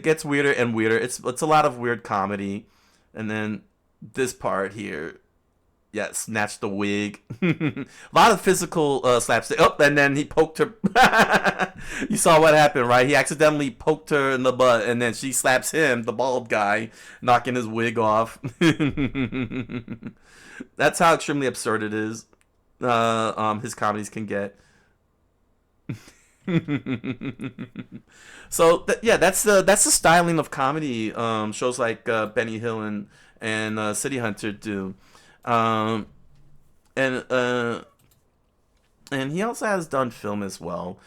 gets weirder and weirder. It's a lot of weird comedy. And then this part here. Yeah, snatched the wig. A lot of physical slapstick. Oh, and then he poked her. You saw what happened, right? He accidentally poked her in the butt, and then she slaps him, the bald guy, knocking his wig off. That's how extremely absurd it is. His comedies can get. So yeah, that's the styling of comedy shows like Benny Hill and City Hunter do. Um, and he also has done film as well.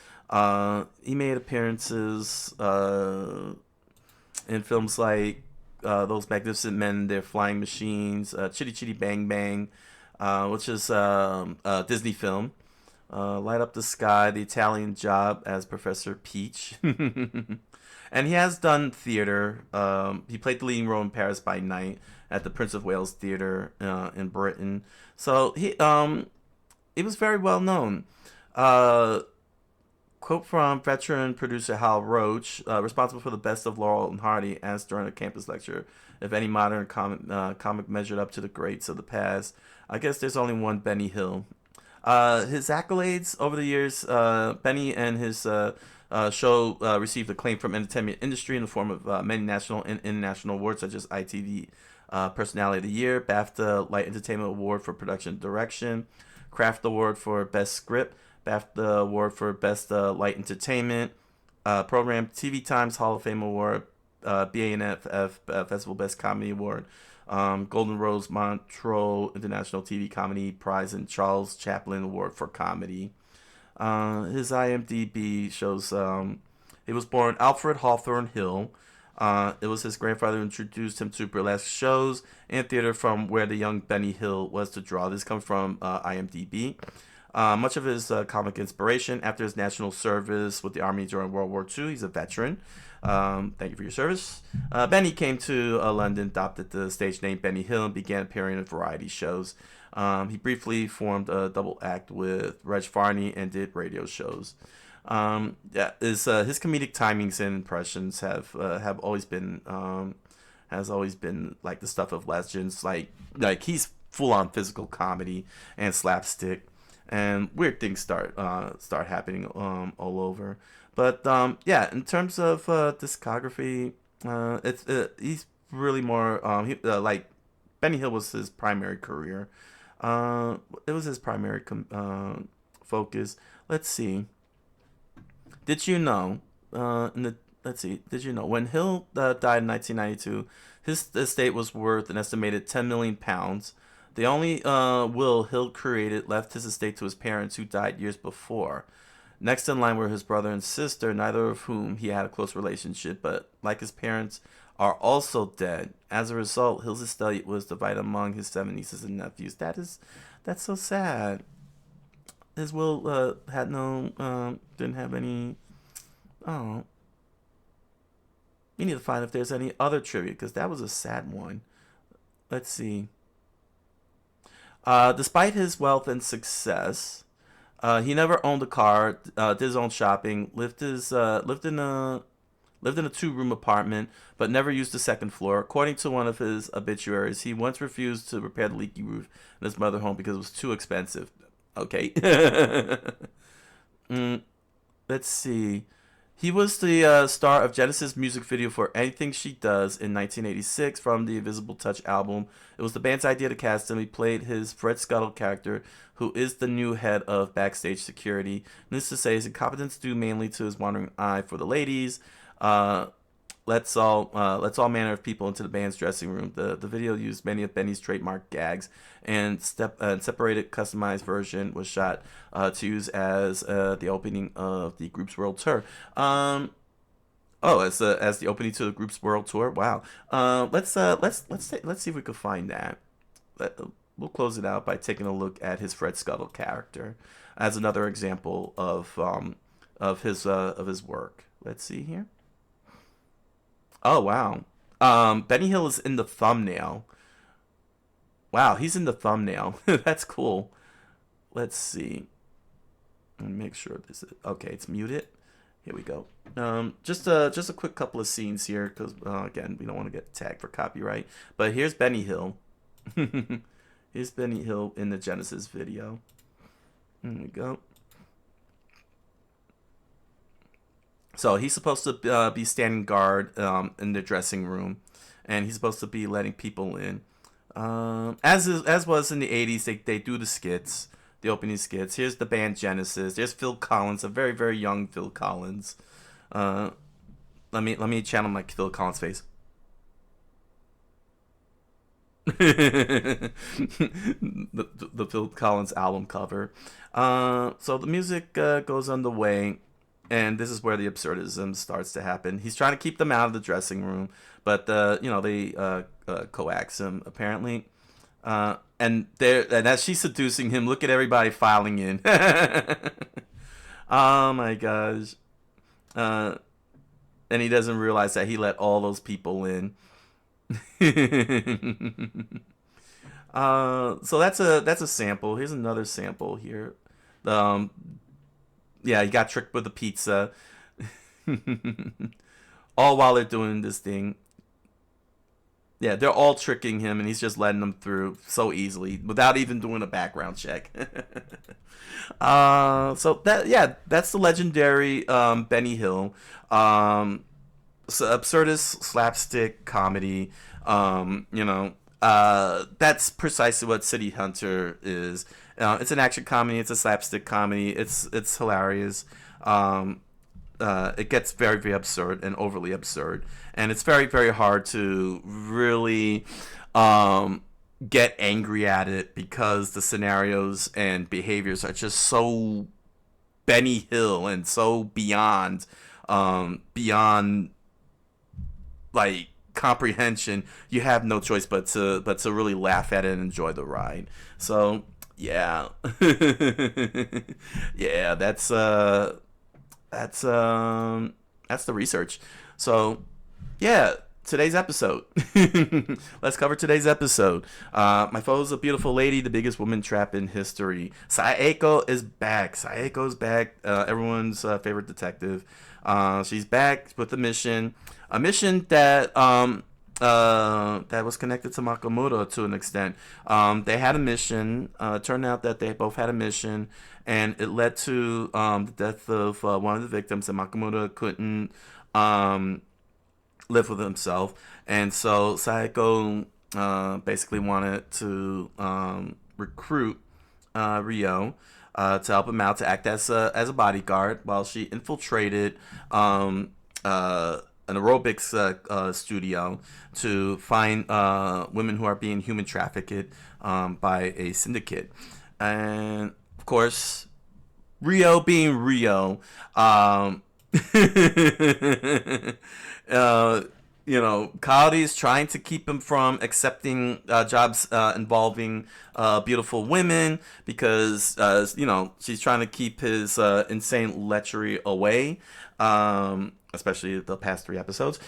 He made appearances in films like Those Magnificent Men, Their Flying Machines, Chitty Chitty Bang Bang, which is a Disney film. Light Up the Sky, The Italian Job as Professor Peach. And he has done theater. He played the leading role in Paris by Night at the Prince of Wales Theatre in Britain. So he was very well known. Quote from veteran producer Hal Roach, responsible for the best of Laurel and Hardy, asked during a campus lecture if any modern comic measured up to the greats of the past. I guess there's only one Benny Hill. His accolades over the years, Benny and his show received acclaim from entertainment industry in the form of many national and international awards such as ITV Personality of the Year, BAFTA Light Entertainment Award for Production and Direction, Kraft Award for Best Script, BAFTA Award for Best Light Entertainment Program, TV Times Hall of Fame Award, BANF Festival Best Comedy Award, Golden Rose Montreux International TV Comedy Prize, and Charles Chaplin Award for Comedy. His IMDb shows he was born Alfred Hawthorne Hill. It was his grandfather who introduced him to burlesque shows and theater from where the young Benny Hill was to draw. This comes from IMDb. Much of his comic inspiration after his national service with the Army during World War II. He's a veteran. Thank you for your service. Benny came to London, adopted the stage name Benny Hill, and began appearing in variety shows. He briefly formed a double act with Reg Farney and did radio shows. His comedic timings and impressions have always been like the stuff of legends. Like he's full on physical comedy and slapstick, and weird things start happening all over. But in terms of discography, he's really more like Benny Hill was his primary career. It was his primary focus. Let's see. Did you know? Did you know when Hill died in 1992, his estate was worth an estimated £10 million. The only will Hill created left his estate to his parents, who died years before. Next in line were his brother and sister, neither of whom he had a close relationship, but like his parents, are also dead. As a result, Hill's estate was divided among his 7 nieces and nephews. That's so sad. His will had no didn't have any. Oh, we need to find if there's any other trivia, because that was a sad one. Let's see. Despite his wealth and success, he never owned a car, did his own shopping, lived in a 2-room apartment, but never used the second floor. According to one of his obituaries, he once refused to repair the leaky roof in his mother home because it was too expensive. Okay. Let's see. He was the star of Genesis' music video for Anything She Does in 1986 from the Invisible Touch album. It was the band's idea to cast him. He played his Fred Scuttle character, who is the new head of backstage security. Needless to say, his incompetence due mainly to his wandering eye for the ladies. Lets all manner of people into the band's dressing room. The video used many of Benny's trademark gags, and separated customized version was shot to use as the opening of the group's world tour. As the opening to the group's world tour. Wow. Let's see if we can find that. We'll close it out by taking a look at his Fred Scuttle character as another example of his work. Let's see here. Oh, wow. Benny Hill is in the thumbnail. Wow, he's in the thumbnail. That's cool. Let's see. Let me make sure this is... Okay, it's muted. Here we go. Just a quick couple of scenes here, because, again, we don't want to get tagged for copyright. But here's Benny Hill. Here's Here's Benny Hill in the Genesis video. There we go. So he's supposed to be standing guard in the dressing room, and he's supposed to be letting people in. As was in the 80s, they do the skits, the opening skits. Here's the band Genesis. There's Phil Collins, a very, very young Phil Collins. Let me channel my Phil Collins face. the Phil Collins album cover. So the music goes underway, and this is where the absurdism starts to happen. He's trying to keep them out of the dressing room, but they coax him apparently. And as she's seducing him, look at everybody filing in. Oh my gosh. And he doesn't realize that he let all those people in. So that's a sample. Here's another sample here. Yeah, he got tricked with a pizza. All while they're doing this thing. Yeah, they're all tricking him, and he's just letting them through so easily without even doing a background check. So that's the legendary Benny Hill. So absurdist slapstick comedy. That's precisely what City Hunter is. It's an action comedy. It's a slapstick comedy. It's hilarious. It gets very, very absurd and overly absurd, and it's very, very hard to really get angry at it because the scenarios and behaviors are just so Benny Hill and so beyond like comprehension. You have no choice but to really laugh at it and enjoy the ride. So yeah. Yeah, that's the research. So yeah, today's episode. Let's cover today's episode. My foe's a beautiful lady, the biggest woman trap in history. Saeko is back. Saeko's back. Everyone's favorite detective. She's back with a mission that that was connected to Makomoto to an extent. They had a mission. Turned out that they both had a mission, and it led to the death of one of the victims, and Makomoto couldn't live with himself. And so Saeko basically wanted to recruit Ryo to help him out, to act as a bodyguard, while she infiltrated an aerobics studio to find women who are being human trafficked by a syndicate. And of course, Ryo being Ryo, Coyote's trying to keep him from accepting jobs involving beautiful women because, she's trying to keep his insane lechery away. Especially the past 3 episodes.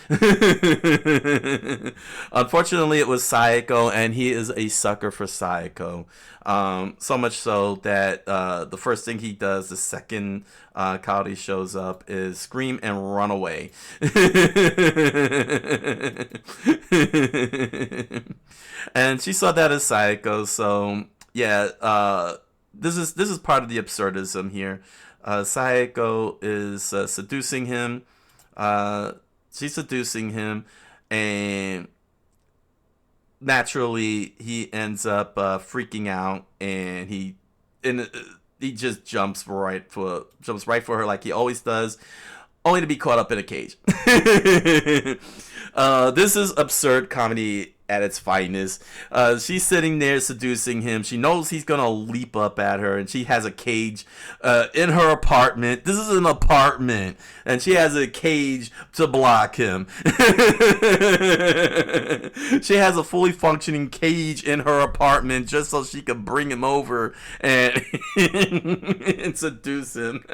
Unfortunately, it was Saeko, and he is a sucker for Saeko. So much so that the first thing he does the second Coyote shows up is scream and run away. And she saw that as Saeko, so yeah, this is part of the absurdism here. Saeko is seducing him. She's seducing him, and naturally he ends up freaking out, and he just jumps right for her like he always does, only to be caught up in a cage. This is absurd comedy at its finest. She's sitting there seducing him. She knows he's gonna leap up at her, and she has a cage in her apartment. This is an apartment, and she has a cage to block him. She has a fully functioning cage in her apartment just so she can bring him over and, and seduce him.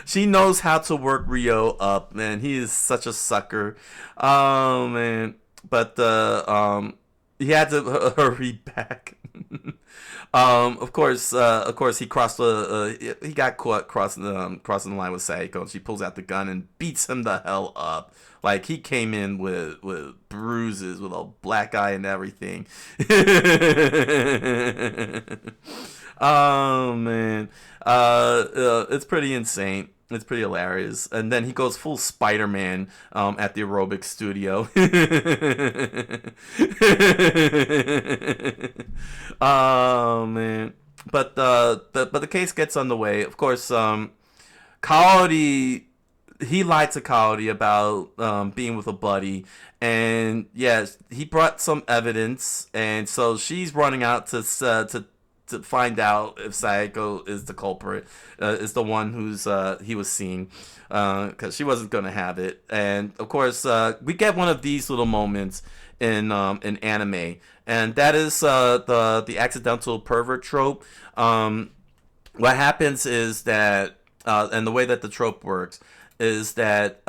She knows how to work Ryo up, man. He is such a sucker. Oh man. But he had to hurry back. Of course, he crossed he got caught crossing the line with Sayako, and she pulls out the gun and beats him the hell up. Like, he came in with bruises, with a black eye and everything. Oh man, it's pretty insane. It's pretty hilarious. And then he goes full Spider-Man at the aerobics studio. Oh man. But the case gets underway. Of course, Kaori, he lied to Kaori about being with a buddy, and yes, he brought some evidence, and so she's running out to find out if Sayako is the culprit, is the one who's he was seeing, because she wasn't gonna have it. And of course, we get one of these little moments in anime, and that is the accidental pervert trope. What happens is that, and the way that the trope works is that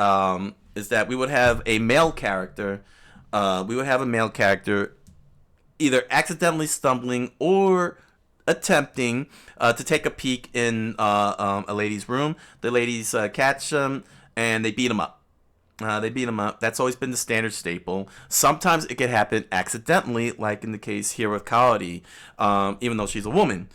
we would have a male character, either accidentally stumbling or attempting to take a peek in a lady's room. The ladies catch him and they beat him up. That's always been the standard staple. Sometimes it could happen accidentally, like in the case here with Kaori, even though she's a woman,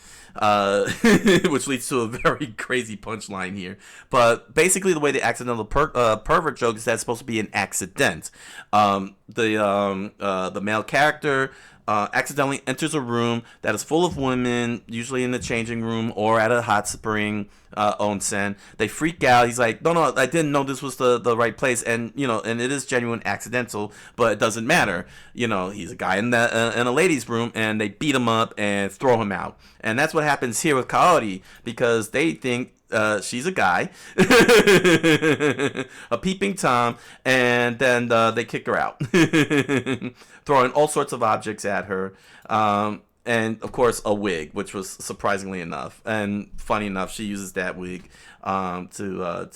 which leads to a very crazy punchline here. But basically, the way the accidental pervert joke is that it's supposed to be an accident. The male character accidentally enters a room that is full of women, usually in the changing room or at a hot spring onsen. They freak out. He's like, no, I didn't know this was the right place. And, and it is genuine accidental, but it doesn't matter. He's a guy in a ladies' room, and they beat him up and throw him out. And that's what happens here with Kaori, because they think she's a guy, a peeping Tom, and then they kick her out, throwing all sorts of objects at her, and of course a wig, which was surprisingly enough and funny enough. She uses that wig to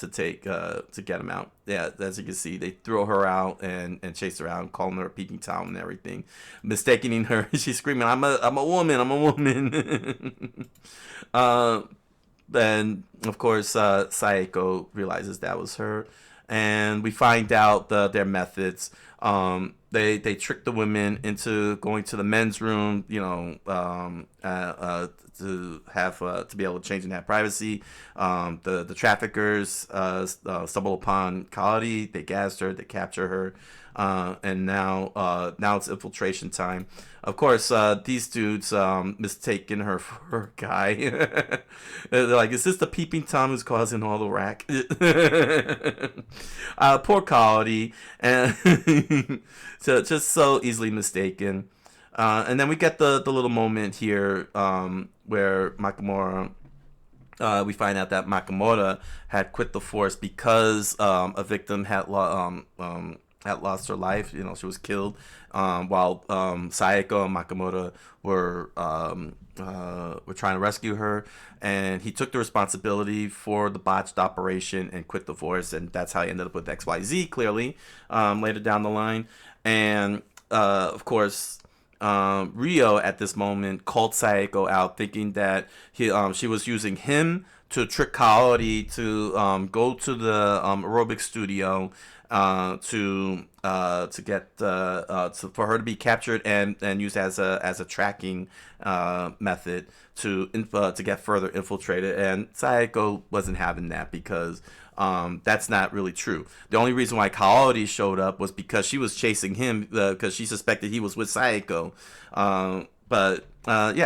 get him out. Yeah, as you can see, they throw her out and chase her out, calling her a peeping Tom and everything, mistaking her. She's screaming, "I'm a woman." Then, of course, Sayako realizes that was her, and we find out their methods. They trick the women into going to the men's room, to be able to change and have privacy. The traffickers stumble upon Kaori. They gas her. They capture her. And now it's infiltration time. Of course, these dudes mistaken her for a guy. They're like, "Is this the peeping Tom who's causing all the rack?" Poor Kaori, and so just so easily mistaken. And then we get the little moment here where Makamura. We find out that Makamura had quit the force because a victim had lost her life. She was killed while Sayako and Makamura were trying to rescue her, and he took the responsibility for the botched operation and quit the force, and that's how he ended up with XYZ, clearly, later down the line. And of course, Rio at this moment called Sayako out, thinking that she was using him to trick Kaori to go to the aerobic studio to get for her to be captured and used as a tracking method to get further infiltrated. And Sayako wasn't having that, because that's not really true. The only reason why Kaori showed up was because she was chasing him, because she suspected he was with Sayako. But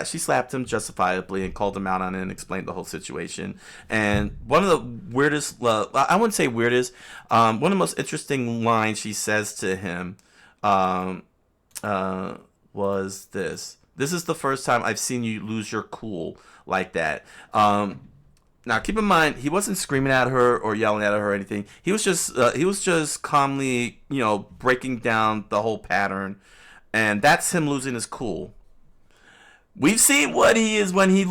she slapped him justifiably and called him out on it and explained the whole situation. And one of the weirdest, I wouldn't say weirdest, one of the most interesting lines she says to him was this: "This is the first time I've seen you lose your cool like that." Now, keep in mind, he wasn't screaming at her or yelling at her or anything. He was just calmly, breaking down the whole pattern, and that's him losing his cool. We've seen what he is when he's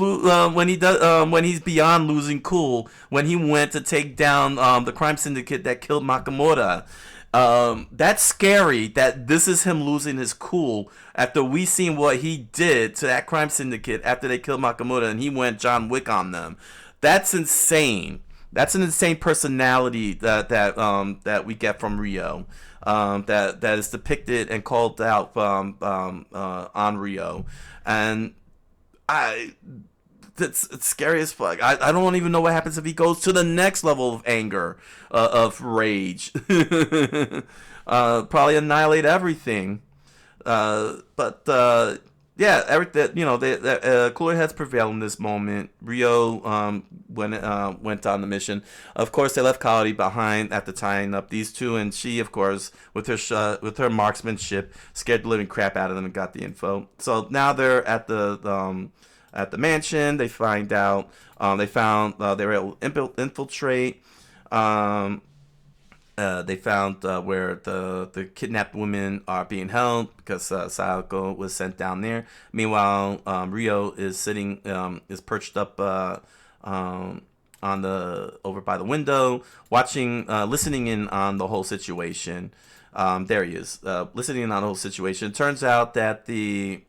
beyond losing cool. When he went to take down the crime syndicate that killed Makamura, That's scary that this is him losing his cool after we seen what he did to that crime syndicate after they killed Makamura and he went John Wick on them. That's insane. That's an insane personality that we get from Rio. That is depicted and called out on Rio, and it's scary as fuck. I don't even know what happens if he goes to the next level of anger, of rage. Probably annihilate everything. But yeah, everything, cooler heads prevail in this moment. Rio went on the mission. Of course, they left Kaori behind after tying up these two, and she, of course, with her marksmanship, scared the living crap out of them and got the info. So now they're at the mansion. They find out they were able to infiltrate. They found where the kidnapped women are being held because Sayako was sent down there. Meanwhile, Rio is is perched up over by the window, watching, listening in on the whole situation. There he is, listening in on the whole situation. It turns out that the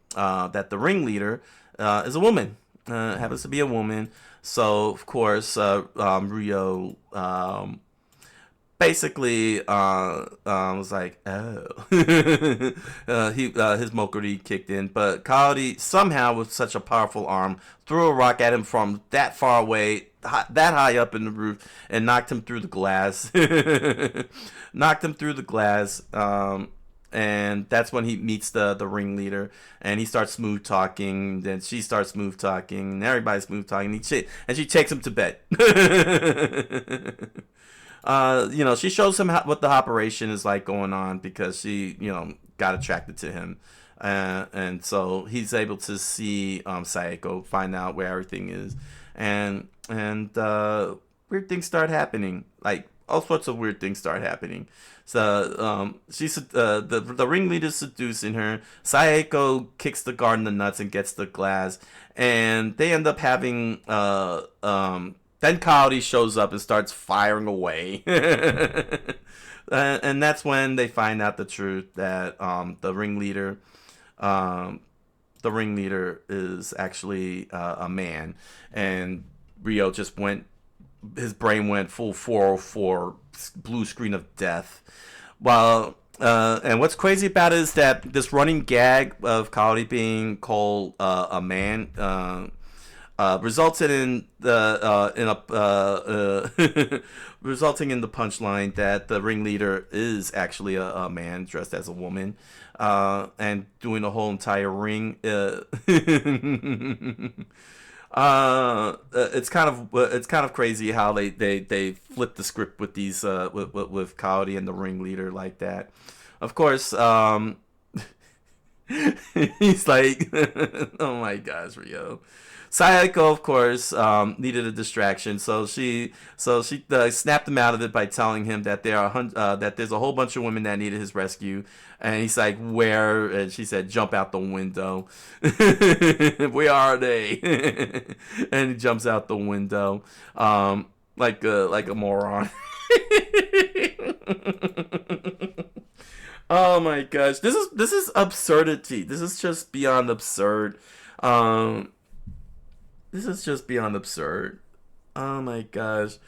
ringleader is a woman, happens to be a woman. So of course, Rio basically was like, oh. His Mokuri kicked in, but Kaori somehow with such a powerful arm threw a rock at him from that far away, that high up in the roof, and knocked him through the glass. And that's when he meets the ringleader, and he starts smooth talking. Then she starts smooth talking, and everybody's smooth talking. And she takes him to bed. She shows him what the operation is like going on because she, got attracted to him. And so he's able to see Sayako, find out where everything is. And weird things start happening. Like, all sorts of weird things start happening. So the ringleader's seducing her. Sayako kicks the guard in the nuts and gets the glass. And they end up having... Then Kaori shows up and starts firing away. And that's when they find out the truth that the ringleader is actually a man. And Rio just his brain went full 404 blue screen of death. And what's crazy about it is that this running gag of Kaori being called a man resulted in resulting in the punchline that the ringleader is actually a man dressed as a woman, and doing the whole entire ring. It's kind of crazy how they flip the script with these with Kaori and the ringleader like that. Of course, he's like, oh my gosh, Rio. Sayako, of course, needed a distraction, so she snapped him out of it by telling him that that there's a whole bunch of women that needed his rescue, and he's like, "Where?" And she said, "Jump out the window." Where are they? And he jumps out the window, like a moron. Oh my gosh, this is absurdity. This is just beyond absurd. This is just beyond absurd. Oh my gosh.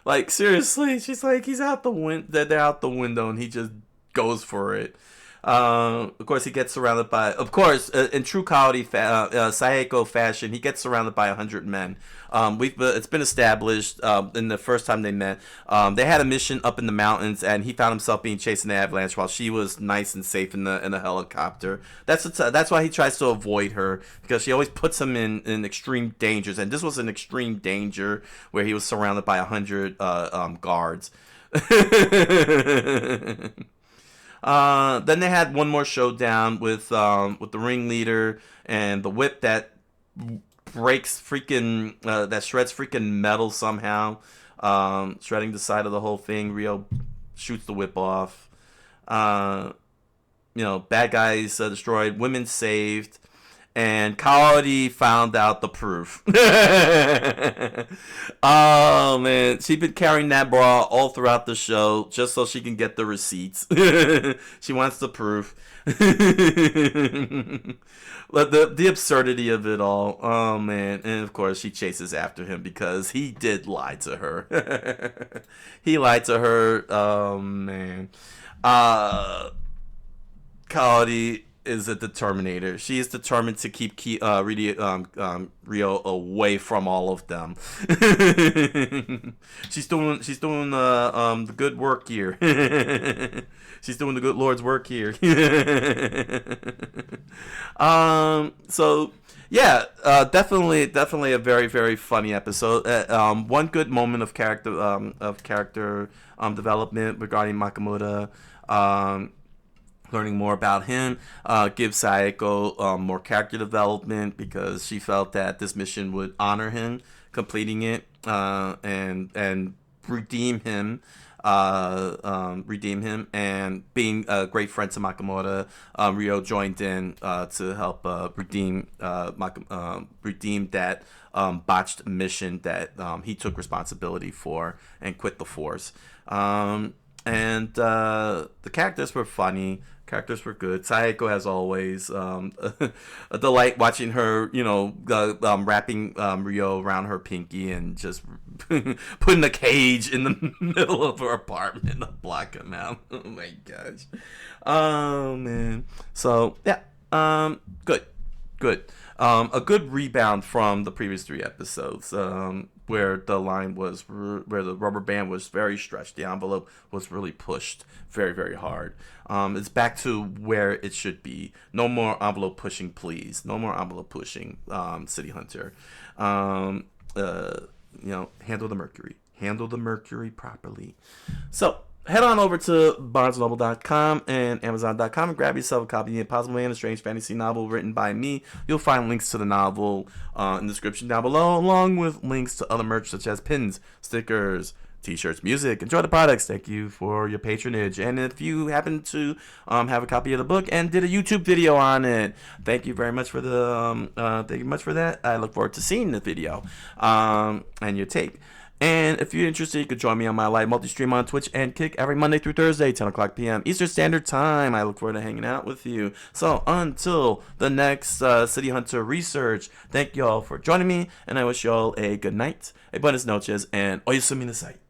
Like, seriously, she's like, he's out the they're out the window, and he just goes for it. Of course, he gets surrounded by, in true Kaori Sayako fashion, he gets surrounded by 100 men. It's been established in the first time they met. They had a mission up in the mountains, and he found himself being chased in the avalanche while she was nice and safe in the helicopter. That's why he tries to avoid her, because she always puts him in extreme dangers, and this was an extreme danger where he was surrounded by 100 guards. Then they had one more showdown with the ringleader and the whip that breaks that shreds freaking metal somehow, shredding the side of the whole thing. Rio shoots the whip off. Bad guys destroyed, women saved, and Kaori found out the proof. Oh man, she's been carrying that bra all throughout the show just so she can get the receipts. She wants the proof. The absurdity of it all. Oh man, and of course she chases after him because he did lie to her. He lied to her. Oh man. Kaori is a determinator. She is determined to keep Rio away from all of them. She's doing the good work here. She's doing the good Lord's work here. So yeah, definitely a very, very funny episode. One good moment of character development regarding Makamura. Learning more about him, gives Sayako more character development because she felt that this mission would honor him completing it and redeem him, and being a great friend to Makamura. Rio joined in to help redeem that botched mission that he took responsibility for and quit the force. And the characters were funny. Characters were good. Sayako, as always, a delight watching her, wrapping Rio around her pinky and just putting a cage in the middle of her apartment to block him out. Oh my gosh. Oh man. So yeah, good. A good rebound from the previous 3 episodes, where the line was where the rubber band was very stretched, the envelope was really pushed very, very hard. It's back to where it should be. No more envelope pushing, please. No more envelope pushing, City Hunter. Handle the mercury. Handle the mercury properly. So head on over to BarnesandNoble.com and Amazon.com and grab yourself a copy of The Impossible Man, a strange fantasy novel written by me. You'll find links to the novel in the description down below, along with links to other merch such as pins, stickers, t-shirts, music. Enjoy the products. Thank you for your patronage. And if you happen to have a copy of the book and did a YouTube video on it, thank you very much for that. I look forward to seeing the video and your take. And if you're interested, you could join me on my live multi-stream on Twitch and Kick every Monday through Thursday, 10 o'clock p.m. Eastern Standard Time. I look forward to hanging out with you. So until the next City Hunter research, thank you all for joining me, and I wish you all a good night, a buenas noches, and oyasumi nasai.